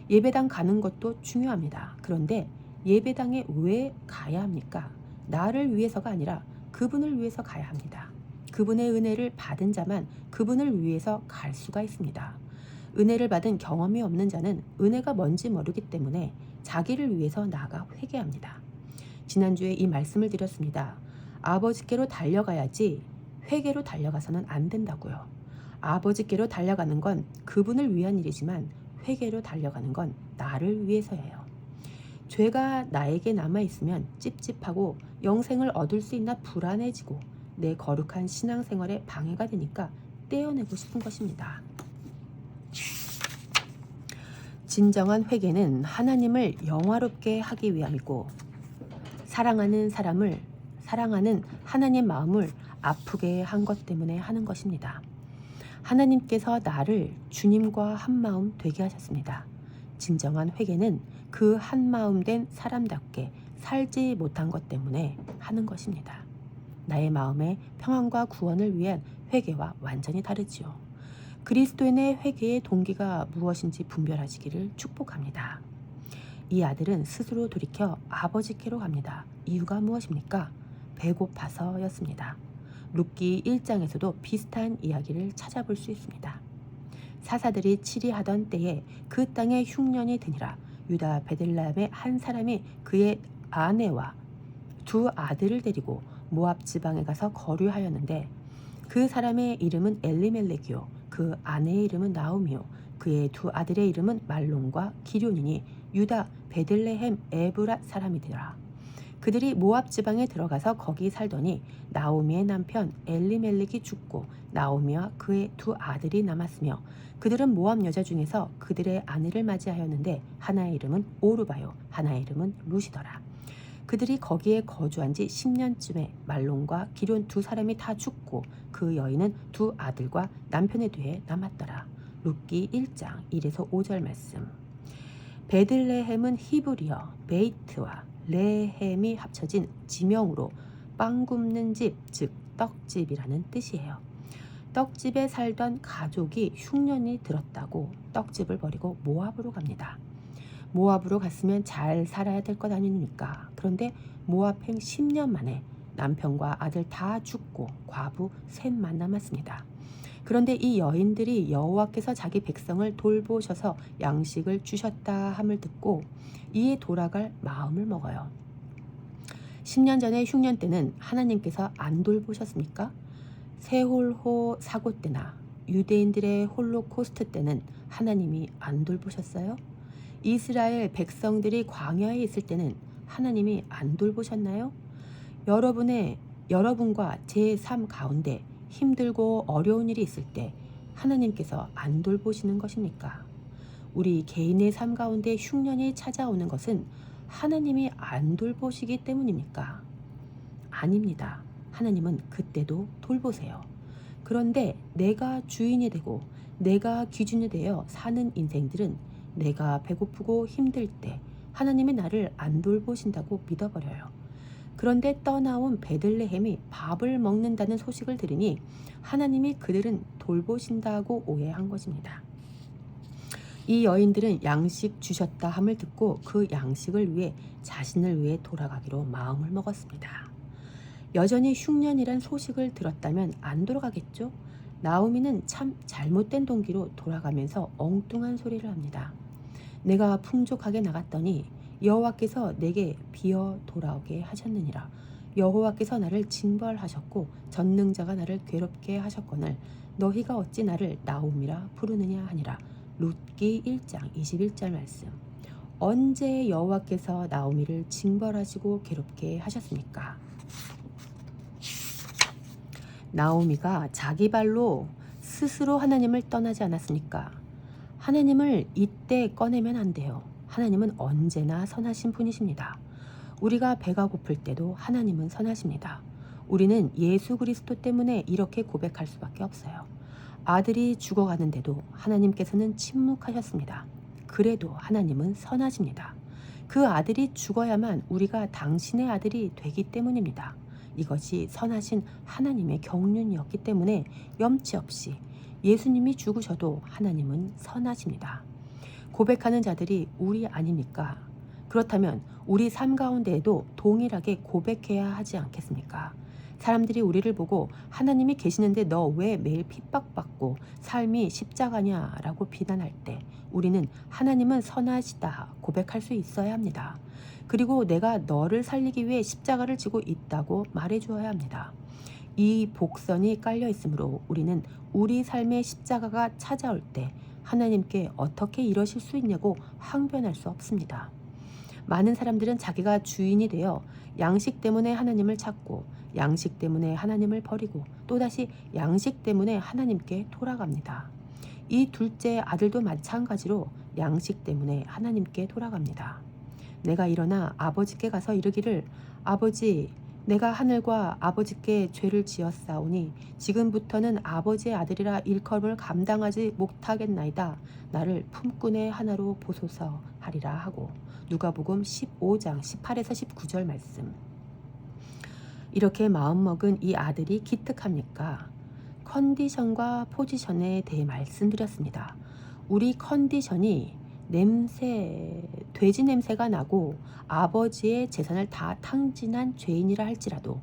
예배당 가는 것도 중요합니다. 그런데 예배당에 왜 가야 합니까? 나를 위해서가 아니라 그분을 위해서 가야 합니다. 그분의 은혜를 받은 자만 그분을 위해서 갈 수가 있습니다. 은혜를 받은 경험이 없는 자는 은혜가 뭔지 모르기 때문에 자기를 위해서 나아가 회개합니다. 지난주에 이 말씀을 드렸습니다. 아버지께로 달려가야지 회개로 달려가서는 안 된다고요. 아버지께로 달려가는 건 그분을 위한 일이지만 회개로 달려가는 건 나를 위해서예요. 죄가 나에게 남아있으면 찝찝하고 영생을 얻을 수 있나 불안해지고 내 거룩한 신앙생활에 방해가 되니까 떼어내고 싶은 것입니다. 진정한 회개는 하나님을 영화롭게 하기 위함이고 사랑하는 하나님 마음을 아프게 한 것 때문에 하는 것입니다. 하나님께서 나를 주님과 한마음 되게 하셨습니다. 진정한 회개는 그 한마음 된 사람답게 살지 못한 것 때문에 하는 것입니다. 나의 마음의 평안과 구원을 위한 회개와 완전히 다르지요. 그리스도인의 회개의 동기가 무엇인지 분별하시기를 축복합니다. 이 아들은 스스로 돌이켜 아버지께로 갑니다. 이유가 무엇입니까? 배고파서였습니다. 룻기 1장에서도 비슷한 이야기를 찾아볼 수 있습니다. 사사들이 치리하던 때에 그 땅에 흉년이 드니라. 유다 베들레헴의 한 사람이 그의 아내와 두 아들을 데리고 모압 지방에 가서 거류하였는데 그 사람의 이름은 엘리멜렉이요 그 아내의 이름은 나오미요 그의 두 아들의 이름은 말론과 기럐이니 유다 베들레헴 에브랏 사람이더라. 그들이 모압 지방에 들어가서 거기 살더니 나오미의 남편 엘리멜렉이 죽고 나오미와 그의 두 아들이 남았으며 그들은 모압 여자 중에서 그들의 아내를 맞이하였는데 하나의 이름은 오르바요 하나의 이름은 룻이더라. 그들이 거기에 거주한 지 10년쯤에 말론과 기럐 두 사람이 다 죽고 그 여인은 두 아들과 남편의 뒤에 남았더라. 룻기 1장 1에서 5절 말씀. 베들레헴은 히브리어 베이트와 레헴이 합쳐진 지명으로 빵 굽는 집, 즉 떡집이라는 뜻이에요. 떡집에 살던 가족이 흉년이 들었다고 떡집을 버리고 모압으로 갑니다. 모압으로 갔으면 잘 살아야 될 것 아닙니까? 그런데 모압행 10년 만에 남편과 아들 다 죽고 과부 셋만 남았습니다. 그런데 이 여인들이 여호와께서 자기 백성을 돌보셔서 양식을 주셨다 함을 듣고 이에 돌아갈 마음을 먹어요. 10년 전의 흉년 때는 하나님께서 안 돌보셨습니까? 세홀호 사고 때나 유대인들의 홀로코스트 때는 하나님이 안 돌보셨어요? 이스라엘 백성들이 광야에 있을 때는 하나님이 안 돌보셨나요? 여러분과 제 삶 가운데 힘들고 어려운 일이 있을 때 하나님께서 안 돌보시는 것입니까? 우리 개인의 삶 가운데 흉년이 찾아오는 것은 하나님이 안 돌보시기 때문입니까? 아닙니다. 하나님은 그때도 돌보세요. 그런데 내가 주인이 되고 내가 기준이 되어 사는 인생들은 내가 배고프고 힘들 때 하나님이 나를 안 돌보신다고 믿어버려요. 그런데 떠나온 베들레헴이 밥을 먹는다는 소식을 들으니 하나님이 그들은 돌보신다고 오해한 것입니다. 이 여인들은 양식 주셨다 함을 듣고 그 양식을 위해 자신을 위해 돌아가기로 마음을 먹었습니다. 여전히 흉년이란 소식을 들었다면 안 돌아가겠죠? 나오미는 참 잘못된 동기로 돌아가면서 엉뚱한 소리를 합니다. 내가 풍족하게 나갔더니 여호와께서 내게 비어 돌아오게 하셨느니라. 여호와께서 나를 징벌하셨고 전능자가 나를 괴롭게 하셨거늘 너희가 어찌 나를 나오미라 부르느냐 하니라. 룻기 1장 21절 말씀. 언제 여호와께서 나오미를 징벌하시고 괴롭게 하셨습니까? 나오미가 자기 발로 스스로 하나님을 떠나지 않았습니까? 하나님을 이때 꺼내면 안 돼요. 하나님은 언제나 선하신 분이십니다. 우리가 배가 고플 때도 하나님은 선하십니다. 우리는 예수 그리스도 때문에 이렇게 고백할 수밖에 없어요. 아들이 죽어가는데도 하나님께서는 침묵하셨습니다. 그래도 하나님은 선하십니다. 그 아들이 죽어야만 우리가 당신의 아들이 되기 때문입니다. 이것이 선하신 하나님의 경륜이었기 때문에 염치 없이 예수님이 죽으셔도 하나님은 선하십니다. 고백하는 자들이 우리 아닙니까? 그렇다면 우리 삶 가운데에도 동일하게 고백해야 하지 않겠습니까? 사람들이 우리를 보고 하나님이 계시는데 너 왜 매일 핍박받고 삶이 십자가냐라고 비난할 때 우리는 하나님은 선하시다 고백할 수 있어야 합니다. 그리고 내가 너를 살리기 위해 십자가를 지고 있다고 말해주어야 합니다. 이 복선이 깔려 있으므로 우리는 우리 삶의 십자가가 찾아올 때 하나님께 어떻게 이러실 수 있냐고 항변할 수 없습니다. 많은 사람들은 자기가 주인이 되어 양식 때문에 하나님을 찾고 양식 때문에 하나님을 버리고 또다시 양식 때문에 하나님께 돌아갑니다. 이 둘째 아들도 마찬가지로 양식 때문에 하나님께 돌아갑니다. 내가 일어나 아버지께 가서 이르기를 아버지 내가 하늘과 아버지께 죄를 지었사오니 지금부터는 아버지의 아들이라 일컬음을 감당하지 못하겠나이다. 나를 품꾼의 하나로 보소서 하리라 하고. 누가복음 15장 18에서 19절 말씀. 이렇게 마음먹은 이 아들이 기특합니까? 컨디션과 포지션에 대해 말씀드렸습니다. 우리 컨디션이 돼지 냄새가 나고 아버지의 재산을 다 탕진한 죄인이라 할지라도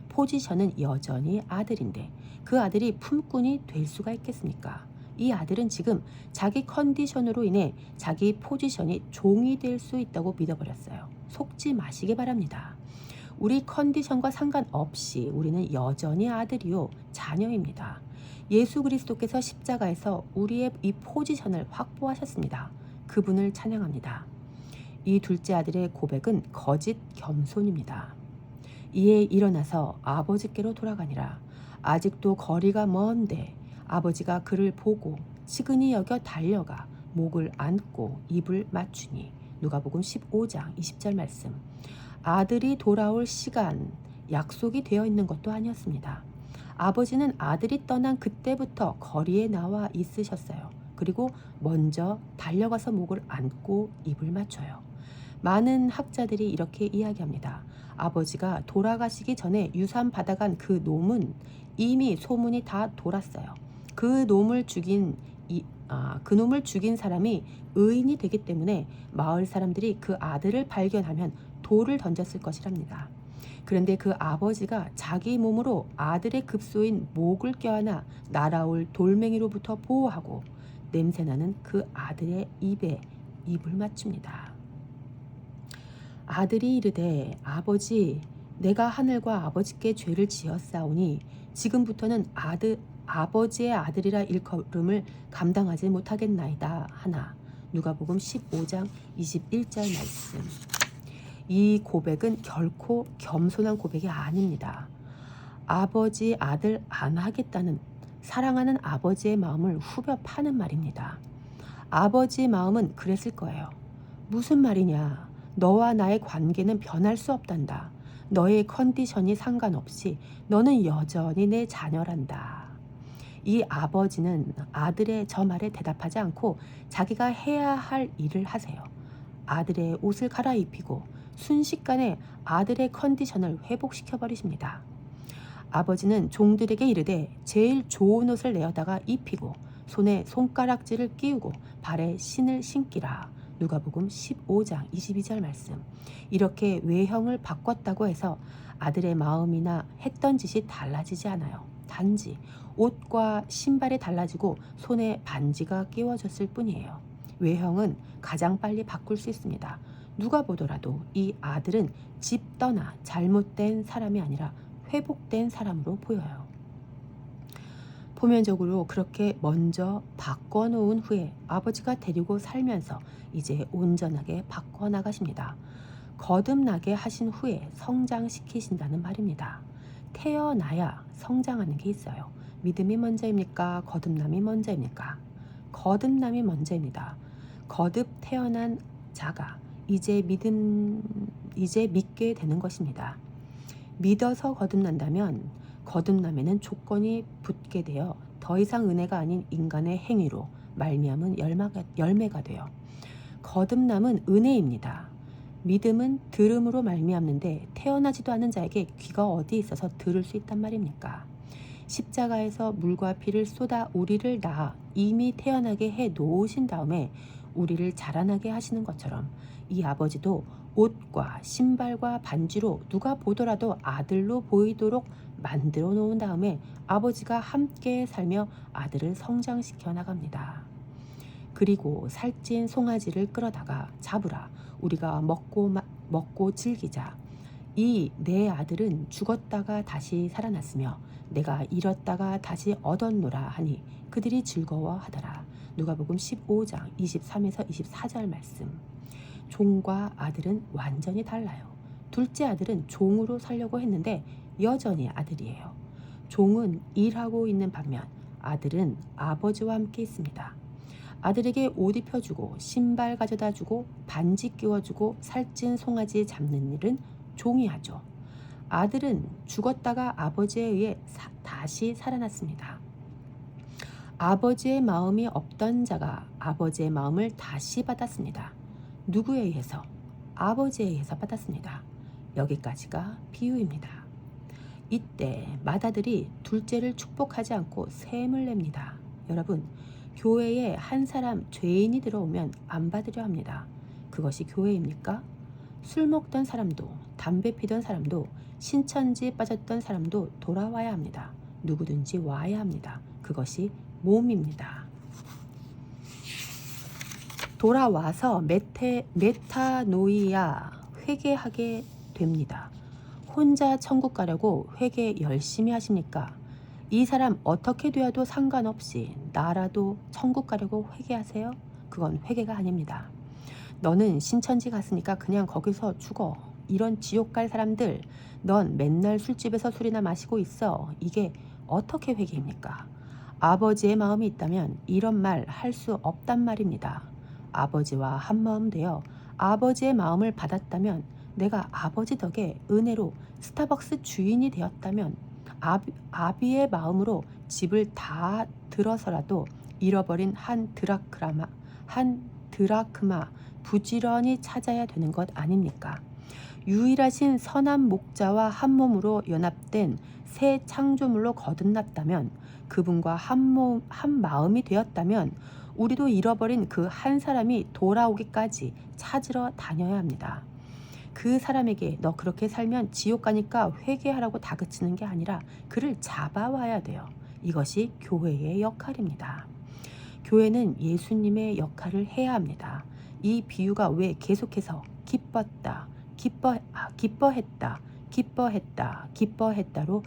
포지션은 여전히 아들인데 그 아들이 품꾼이 될 수가 있겠습니까? 이 아들은 지금 자기 컨디션으로 인해 자기 포지션이 종이 될 수 있다고 믿어버렸어요. 속지 마시기 바랍니다. 우리 컨디션과 상관없이 우리는 여전히 아들이요 자녀입니다. 예수 그리스도께서 십자가에서 우리의 이 포지션을 확보하셨습니다. 그분을 찬양합니다. 이 둘째 아들의 고백은 거짓 겸손입니다. 이에 일어나서 아버지께로 돌아가니라. 아직도 거리가 먼데 아버지가 그를 보고 시근히 여겨 달려가 목을 안고 입을 맞추니. 누가복음 15장 20절 말씀. 아들이 돌아올 시간, 약속이 되어 있는 것도 아니었습니다. 아버지는 아들이 떠난 그때부터 거리에 나와 있으셨어요. 그리고 먼저 달려가서 목을 안고 입을 맞춰요. 많은 학자들이 이렇게 이야기합니다. 아버지가 돌아가시기 전에 유산 받아간 그 놈은 이미 소문이 다 돌았어요. 그 놈을 죽인 사람이 의인이 되기 때문에 마을 사람들이 그 아들을 발견하면 돌을 던졌을 것이랍니다. 그런데 그 아버지가 자기 몸으로 아들의 급소인 목을 껴안아 날아올 돌멩이로부터 보호하고 냄새나는 그 아들의 입에 입을 맞춥니다. 아들이 이르되 아버지 내가 하늘과 아버지께 죄를 지었사오니 지금부터는 아버지의 아들이라 일컬음을 감당하지 못하겠나이다 하나. 누가복음 15장 21절 말씀. 이 고백은 결코 겸손한 고백이 아닙니다. 아버지 아들 안 하겠다는 사랑하는 아버지의 마음을 후벼 파는 말입니다. 아버지의 마음은 그랬을 거예요. 무슨 말이냐? 너와 나의 관계는 변할 수 없단다. 너의 컨디션이 상관없이 너는 여전히 내 자녀란다. 이 아버지는 아들의 저 말에 대답하지 않고 자기가 해야 할 일을 하세요. 아들의 옷을 갈아입히고 순식간에 아들의 컨디션을 회복시켜 버리십니다. 아버지는 종들에게 이르되 제일 좋은 옷을 내어다가 입히고 손에 손가락질을 끼우고 발에 신을 신기라. 누가복음 15장 22절 말씀. 이렇게 외형을 바꿨다고 해서 아들의 마음이나 했던 짓이 달라지지 않아요. 단지 옷과 신발이 달라지고 손에 반지가 끼워졌을 뿐이에요. 외형은 가장 빨리 바꿀 수 있습니다. 누가 보더라도 이 아들은 집 떠나 잘못된 사람이 아니라 회복된 사람으로 보여요. 표면적으로 그렇게 먼저 바꿔놓은 후에 아버지가 데리고 살면서 이제 온전하게 바꿔나가십니다. 거듭나게 하신 후에 성장시키신다는 말입니다. 태어나야 성장하는 게 있어요. 믿음이 먼저입니까? 거듭남이 먼저입니까? 거듭남이 먼저입니다. 거듭 태어난 자가 이제 믿게 되는 것입니다. 믿어서 거듭난다면 거듭남에는 조건이 붙게 되어 더 이상 은혜가 아닌 인간의 행위로 말미암은 열매가 돼요. 거듭남은 은혜입니다. 믿음은 들음으로 말미암는데 태어나지도 않은 자에게 귀가 어디 있어서 들을 수 있단 말입니까? 십자가에서 물과 피를 쏟아 우리를 낳아 이미 태어나게 해 놓으신 다음에 우리를 자라나게 하시는 것처럼 이 아버지도 옷과 신발과 반지로 누가 보더라도 아들로 보이도록 만들어 놓은 다음에 아버지가 함께 살며 아들을 성장시켜 나갑니다. 그리고 살찐 송아지를 끌어다가 잡으라. 우리가 먹고 즐기자. 이 내 아들은 죽었다가 다시 살아났으며 내가 잃었다가 다시 얻었노라 하니 그들이 즐거워하더라. 누가복음 15장 23에서 24절 말씀. 종과 아들은 완전히 달라요. 둘째 아들은 종으로 살려고 했는데 여전히 아들이에요. 종은 일하고 있는 반면 아들은 아버지와 함께 있습니다. 아들에게 옷 입혀주고 신발 가져다주고 반지 끼워주고 살찐 송아지 잡는 일은 종이 하죠. 아들은 죽었다가 아버지에 의해 다시 살아났습니다. 아버지의 마음이 없던 자가 아버지의 마음을 다시 받았습니다. 누구에 의해서? 아버지에 의해서 받았습니다. 여기까지가 비유입니다. 이때 맏아들이 둘째를 축복하지 않고 셈을 냅니다. 여러분, 교회에 한 사람 죄인이 들어오면 안 받으려 합니다. 그것이 교회입니까? 술 먹던 사람도, 담배 피던 사람도, 신천지에 빠졌던 사람도 돌아와야 합니다. 누구든지 와야 합니다. 그것이 몸입니다. 돌아와서 메타노이아 회개하게 됩니다. 혼자 천국 가려고 회개 열심히 하십니까? 이 사람 어떻게 되어도 상관없이 나라도 천국 가려고 회개하세요? 그건 회개가 아닙니다. 너는 신천지 갔으니까 그냥 거기서 죽어. 이런 지옥 갈 사람들, 넌 맨날 술집에서 술이나 마시고 있어. 이게 어떻게 회개입니까? 아버지의 마음이 있다면 이런 말 할 수 없단 말입니다. 아버지와 한마음 되어 아버지의 마음을 받았다면, 내가 아버지 덕에 은혜로 스타벅스 주인이 되었다면, 아비의 마음으로 집을 다 들어서라도 잃어버린 한 드라크마 부지런히 찾아야 되는 것 아닙니까? 유일하신 선한 목자와 한 몸으로 연합된 새 창조물로 거듭났다면, 그분과 한 마음이 되었다면 우리도 잃어버린 그 한 사람이 돌아오기까지 찾으러 다녀야 합니다. 그 사람에게 너 그렇게 살면 지옥 가니까 회개하라고 다그치는 게 아니라 그를 잡아와야 돼요. 이것이 교회의 역할입니다. 교회는 예수님의 역할을 해야 합니다. 이 비유가 왜 계속해서 기뻐했다로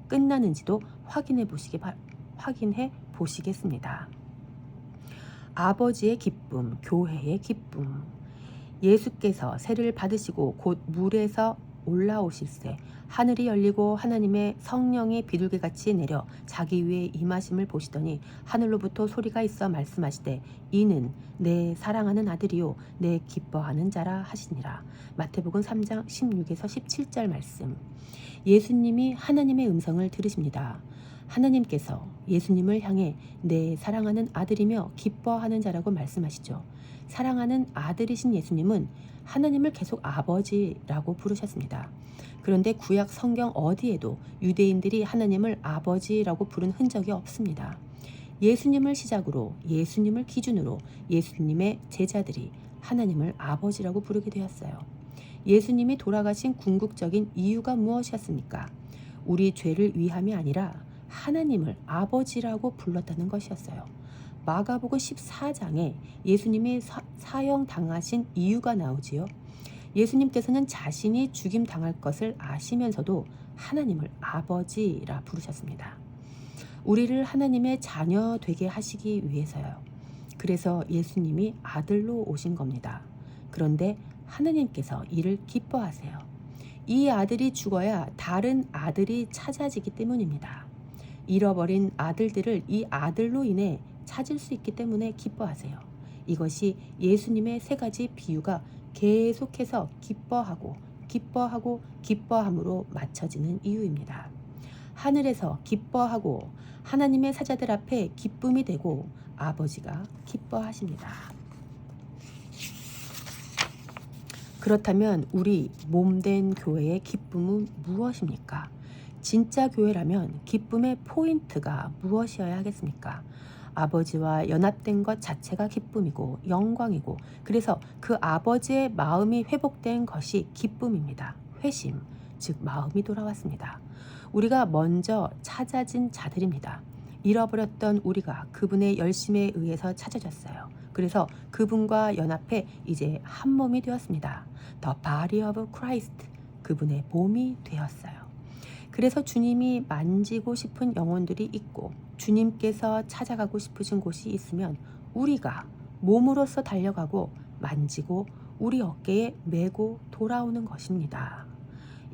끝나는지도 확인해 보시겠습니다. 아버지의 기쁨, 교회의 기쁨. 예수께서 세를 받으시고 곧 물에서 올라오실새 하늘이 열리고 하나님의 성령이 비둘기같이 내려 자기 위에 임하심을 보시더니 하늘로부터 소리가 있어 말씀하시되 이는 내 사랑하는 아들이요 내 기뻐하는 자라 하시니라. 마태복음 3장 16에서 17절 말씀. 예수님이 하나님의 음성을 들으십니다. 하나님께서 예수님을 향해 내 사랑하는 아들이며 기뻐하는 자라고 말씀하시죠. 사랑하는 아들이신 예수님은 하나님을 계속 아버지라고 부르셨습니다. 그런데 구약 성경 어디에도 유대인들이 하나님을 아버지라고 부른 흔적이 없습니다. 예수님을 시작으로, 예수님을 기준으로 예수님의 제자들이 하나님을 아버지라고 부르게 되었어요. 예수님이 돌아가신 궁극적인 이유가 무엇이었습니까? 우리 죄를 위함이 아니라 하나님을 아버지라고 불렀다는 것이었어요. 마가복음 14장에 예수님이 사형당하신 이유가 나오지요. 예수님께서는 자신이 죽임당할 것을 아시면서도 하나님을 아버지라 부르셨습니다. 우리를 하나님의 자녀 되게 하시기 위해서요. 그래서 예수님이 아들로 오신 겁니다. 그런데 하나님께서 이를 기뻐하세요. 이 아들이 죽어야 다른 아들이 찾아지기 때문입니다. 잃어버린 아들들을 이 아들로 인해 찾을 수 있기 때문에 기뻐하세요. 이것이 예수님의 세 가지 비유가 계속해서 기뻐함으로 맞춰지는 이유입니다. 하늘에서 기뻐하고 하나님의 사자들 앞에 기쁨이 되고 아버지가 기뻐하십니다. 그렇다면 우리 몸된 교회의 기쁨은 무엇입니까? 진짜 교회라면 기쁨의 포인트가 무엇이어야 하겠습니까? 아버지와 연합된 것 자체가 기쁨이고 영광이고, 그래서 그 아버지의 마음이 회복된 것이 기쁨입니다. 회심, 즉 마음이 돌아왔습니다. 우리가 먼저 찾아진 자들입니다. 잃어버렸던 우리가 그분의 열심에 의해서 찾아졌어요. 그래서 그분과 연합해 이제 한 몸이 되었습니다. The body of Christ, 그분의 몸이 되었어요. 그래서 주님이 만지고 싶은 영혼들이 있고 주님께서 찾아가고 싶으신 곳이 있으면 우리가 몸으로서 달려가고 만지고 우리 어깨에 메고 돌아오는 것입니다.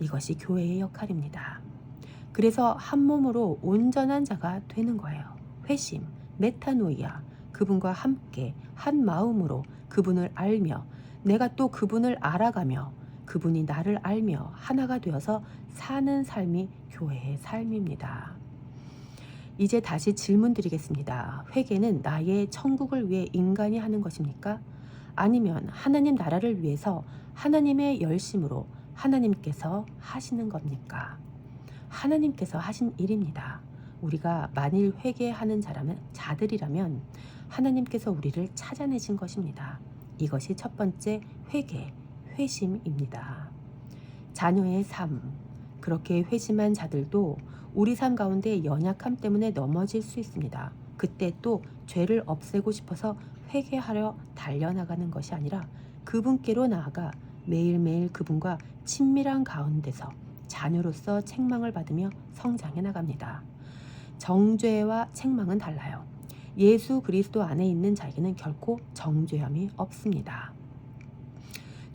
이것이 교회의 역할입니다. 그래서 한 몸으로 온전한 자가 되는 거예요. 회심, 메타노이아, 그분과 함께 한 마음으로 그분을 알며 내가 또 그분을 알아가며 그분이 나를 알며 하나가 되어서 사는 삶이 교회의 삶입니다. 이제 다시 질문 드리겠습니다. 회개는 나의 천국을 위해 인간이 하는 것입니까? 아니면 하나님 나라를 위해서 하나님의 열심으로 하나님께서 하시는 겁니까? 하나님께서 하신 일입니다. 우리가 만일 회개하는 자들이라면 하나님께서 우리를 찾아내신 것입니다. 이것이 첫 번째 회개, 회심입니다. 자녀의 삶, 그렇게 회심한 자들도 우리 삶 가운데 연약함 때문에 넘어질 수 있습니다. 그때 또 죄를 없애고 싶어서 회개하려 달려나가는 것이 아니라 그분께로 나아가 매일매일 그분과 친밀한 가운데서 자녀로서 책망을 받으며 성장해 나갑니다. 정죄와 책망은 달라요. 예수 그리스도 안에 있는 자에게는 결코 정죄함이 없습니다.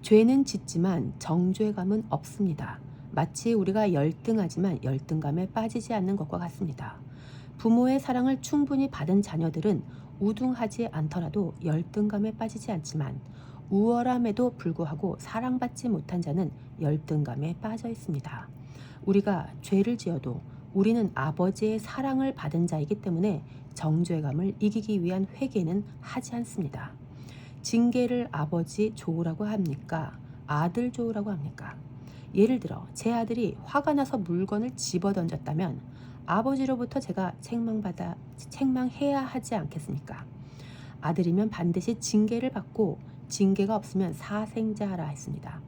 죄는 짓지만 정죄감은 없습니다. 마치 우리가 열등하지만 열등감에 빠지지 않는 것과 같습니다. 부모의 사랑을 충분히 받은 자녀들은 우등하지 않더라도 열등감에 빠지지 않지만 우월함에도 불구하고 사랑받지 못한 자는 열등감에 빠져 있습니다. 우리가 죄를 지어도 우리는 아버지의 사랑을 받은 자이기 때문에 정죄감을 이기기 위한 회개는 하지 않습니다. 징계를 아버지 좋으라고 합니까? 아들 좋으라고 합니까? 예를 들어 제 아들이 화가 나서 물건을 집어던졌다면 아버지로부터 제가 책망해야 하지 않겠습니까? 아들이면 반드시 징계를 받고 징계가 없으면 사생자하라 했습니다.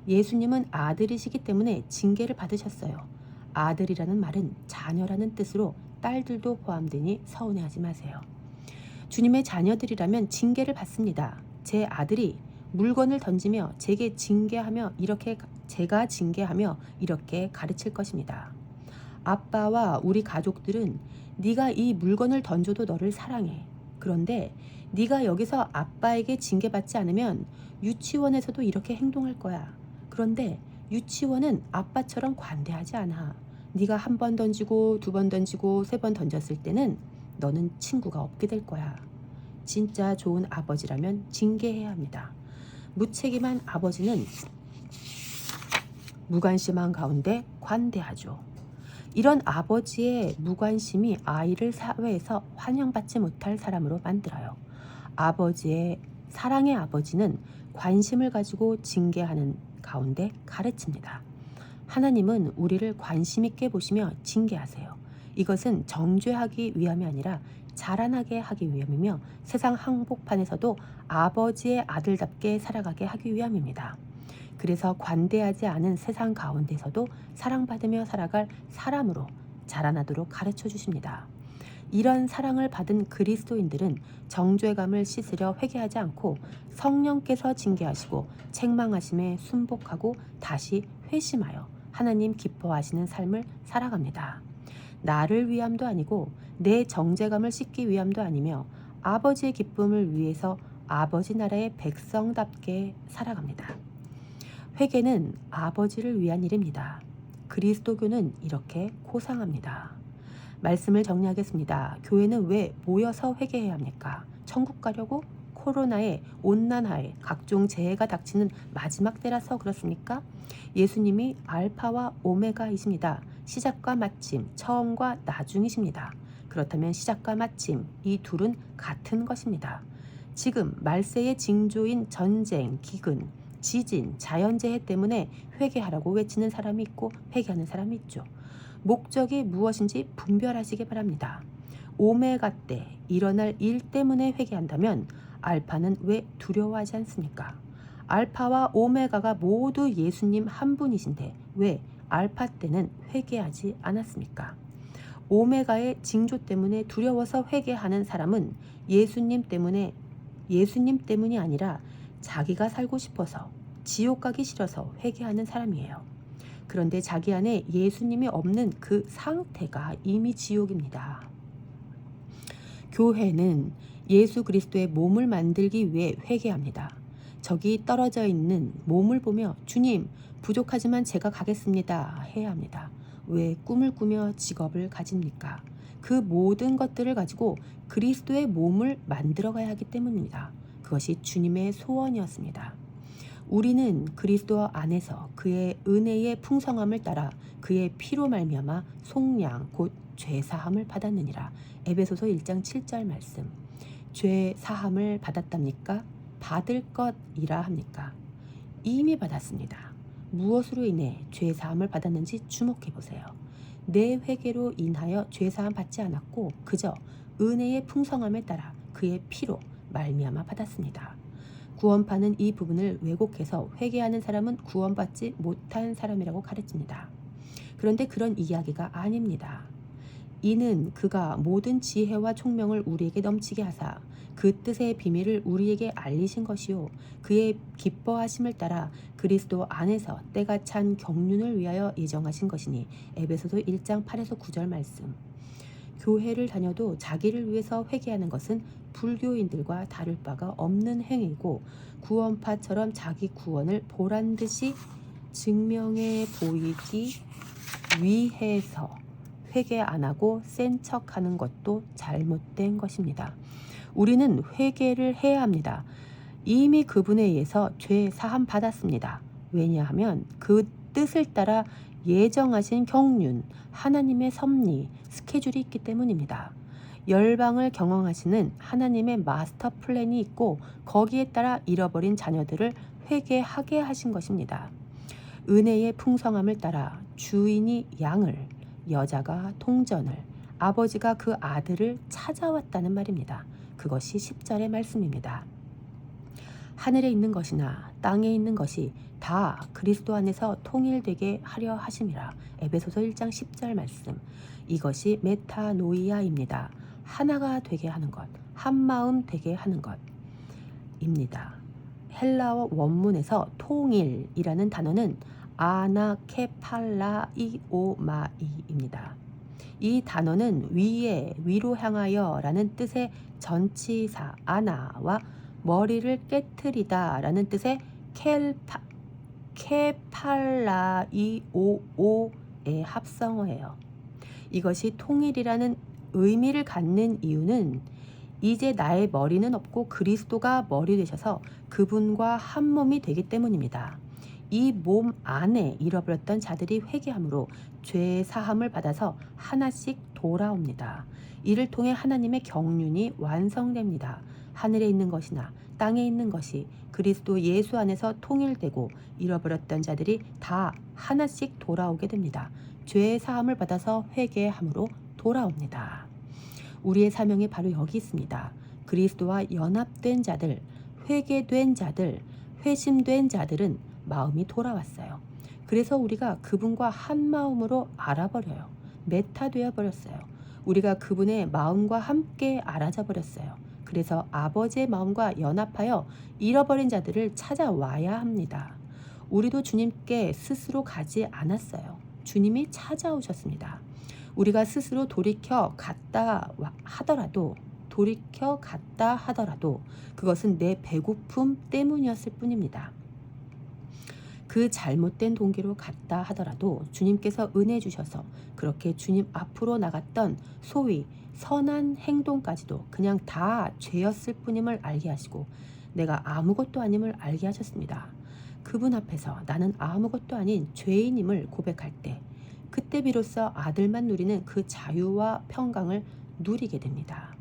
예수님은 아들이시기 때문에 징계를 받으셨어요. 아들이라는 말은 자녀라는 뜻으로 딸들도 포함되니 서운해하지 마세요. 주님의 자녀들이라면 징계를 받습니다. 제 아들이 물건을 던지며 제가 징계하며 이렇게 가르칠 것입니다. 아빠와 우리 가족들은 네가 이 물건을 던져도 너를 사랑해. 그런데 네가 여기서 아빠에게 징계받지 않으면 유치원에서도 이렇게 행동할 거야. 그런데 유치원은 아빠처럼 관대하지 않아. 네가 한 번 던지고 두 번 던지고 세 번 던졌을 때는 너는 친구가 없게 될 거야. 진짜 좋은 아버지라면 징계해야 합니다. 무책임한 아버지는 무관심한 가운데 관대하죠. 이런 아버지의 무관심이 아이를 사회에서 환영받지 못할 사람으로 만들어요. 사랑의 아버지는 관심을 가지고 징계하는 가운데 가르칩니다. 하나님은 우리를 관심 있게 보시며 징계하세요. 이것은 정죄하기 위함이 아니라 자라나게 하기 위함이며 세상 한복판에서도 아버지의 아들답게 살아가게 하기 위함입니다. 그래서 관대하지 않은 세상 가운데서도 사랑받으며 살아갈 사람으로 자라나도록 가르쳐 주십니다. 이런 사랑을 받은 그리스도인들은 정죄감을 씻으려 회개하지 않고 성령께서 징계하시고 책망하심에 순복하고 다시 회심하여 하나님 기뻐하시는 삶을 살아갑니다. 나를 위함도 아니고 내 정죄감을 씻기 위함도 아니며 아버지의 기쁨을 위해서 아버지 나라의 백성답게 살아갑니다. 회개는 아버지를 위한 일입니다. 그리스도교는 이렇게 고상합니다. 말씀을 정리하겠습니다. 교회는 왜 모여서 회개해야 합니까? 천국 가려고? 코로나에 온난화에 각종 재해가 닥치는 마지막 때라서 그렇습니까? 예수님이 알파와 오메가이십니다. 시작과 마침, 처음과 나중이십니다. 그렇다면 시작과 마침, 이 둘은 같은 것입니다. 지금 말세의 징조인 전쟁, 기근, 지진, 자연재해 때문에 회개하라고 외치는 사람이 있고 회개하는 사람이 있죠. 목적이 무엇인지 분별하시기 바랍니다. 오메가 때 일어날 일 때문에 회개한다면 알파는 왜 두려워하지 않습니까? 알파와 오메가가 모두 예수님 한 분이신데 왜 알파 때는 회개하지 않았습니까? 오메가의 징조 때문에 두려워서 회개하는 사람은 예수님 때문이 아니라 자기가 살고 싶어서 지옥 가기 싫어서 회개하는 사람이에요. 그런데 자기 안에 예수님이 없는 그 상태가 이미 지옥입니다. 교회는 예수 그리스도의 몸을 만들기 위해 회개합니다. 저기 떨어져 있는 몸을 보며 주님 부족하지만 제가 가겠습니다 해야 합니다. 왜 꿈을 꾸며 직업을 가집니까? 그 모든 것들을 가지고 그리스도의 몸을 만들어 가야 하기 때문입니다. 그것이 주님의 소원이었습니다. 우리는 그리스도 안에서 그의 은혜의 풍성함을 따라 그의 피로 말미암아 속량 곧 죄사함을 받았느니라. 에베소서 1장 7절 말씀. 죄사함을 받았답니까? 받을 것이라 합니까? 이미 받았습니다. 무엇으로 인해 죄사함을 받았는지 주목해 보세요. 내 회개로 인하여 죄사함 받지 않았고 그저 은혜의 풍성함에 따라 그의 피로 말미암아 받았습니다. 구원파는 이 부분을 왜곡해서 회개하는 사람은 구원받지 못한 사람이라고 가르칩니다. 그런데 그런 이야기가 아닙니다. 이는 그가 모든 지혜와 총명을 우리에게 넘치게 하사 그 뜻의 비밀을 우리에게 알리신 것이요 그의 기뻐하심을 따라 그리스도 안에서 때가 찬 경륜을 위하여 예정하신 것이니. 에베소서 1장 8에서 9절 말씀. 교회를 다녀도 자기를 위해서 회개하는 것은 불교인들과 다를 바가 없는 행위고 구원파처럼 자기 구원을 보란듯이 증명해 보이기 위해서 회개 안 하고 센 척하는 것도 잘못된 것입니다. 우리는 회개를 해야 합니다. 이미 그분에 의해서 죄 사함 받았습니다. 왜냐하면 그 뜻을 따라 예정하신 경륜, 하나님의 섭리, 스케줄이 있기 때문입니다. 열방을 경영하시는 하나님의 마스터 플랜이 있고 거기에 따라 잃어버린 자녀들을 회개하게 하신 것입니다. 은혜의 풍성함을 따라 주인이 양을, 여자가 통전을, 아버지가 그 아들을 찾아왔다는 말입니다. 그것이 10절의 말씀입니다. 하늘에 있는 것이나 땅에 있는 것이 다 그리스도 안에서 통일되게 하려 하심이라. 에베소서 1장 10절 말씀. 이것이 메타노이아입니다. 하나가 되게 하는 것, 한마음 되게 하는 것입니다. 헬라어 원문에서 통일이라는 단어는 아나케팔라이오마이입니다. 이 단어는 위로 향하여 라는 뜻의 전치사 아나와 머리를 깨트리다 라는 뜻의 케팔라이오오의 합성어예요. 이것이 통일이라는 의미를 갖는 이유는 이제 나의 머리는 없고 그리스도가 머리 되셔서 그분과 한 몸이 되기 때문입니다. 이 몸 안에 잃어버렸던 자들이 회개함으로 죄 사함을 받아서 하나씩 돌아옵니다. 이를 통해 하나님의 경륜이 완성됩니다. 하늘에 있는 것이나 땅에 있는 것이 그리스도 예수 안에서 통일되고 잃어버렸던 자들이 다 하나씩 돌아오게 됩니다. 죄 사함을 받아서 회개함으로 돌아옵니다. 우리의 사명이 바로 여기 있습니다. 그리스도와 연합된 자들, 회개된 자들, 회심된 자들은 마음이 돌아왔어요. 그래서 우리가 그분과 한 마음으로 알아버려요. 메타되어 버렸어요. 우리가 그분의 마음과 함께 알아져 버렸어요. 그래서 아버지의 마음과 연합하여 잃어버린 자들을 찾아와야 합니다. 우리도 주님께 스스로 가지 않았어요. 주님이 찾아오셨습니다. 우리가 스스로 돌이켜 갔다 하더라도 그것은 내 배고픔 때문이었을 뿐입니다. 그 잘못된 동기로 갔다 하더라도 주님께서 은혜 주셔서 그렇게 주님 앞으로 나갔던 소위 선한 행동까지도 그냥 다 죄였을 뿐임을 알게 하시고 내가 아무것도 아님을 알게 하셨습니다. 그분 앞에서 나는 아무것도 아닌 죄인임을 고백할 때 그때 비로소 아들만 누리는 그 자유와 평강을 누리게 됩니다.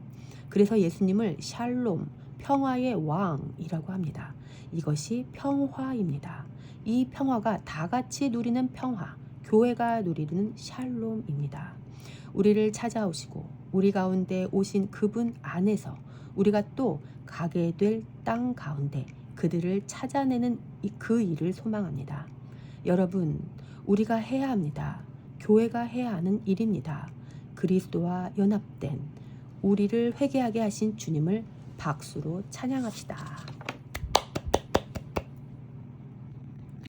그래서 예수님을 샬롬, 평화의 왕이라고 합니다. 이것이 평화입니다. 이 평화가 다 같이 누리는 평화, 교회가 누리는 샬롬입니다. 우리를 찾아오시고 우리 가운데 오신 그분 안에서 우리가 또 가게 될 땅 가운데 그들을 찾아내는 그 일을 소망합니다. 여러분, 우리가 해야 합니다. 교회가 해야 하는 일입니다. 그리스도와 연합된 우리를 회개하게 하신 주님을 박수로 찬양합시다.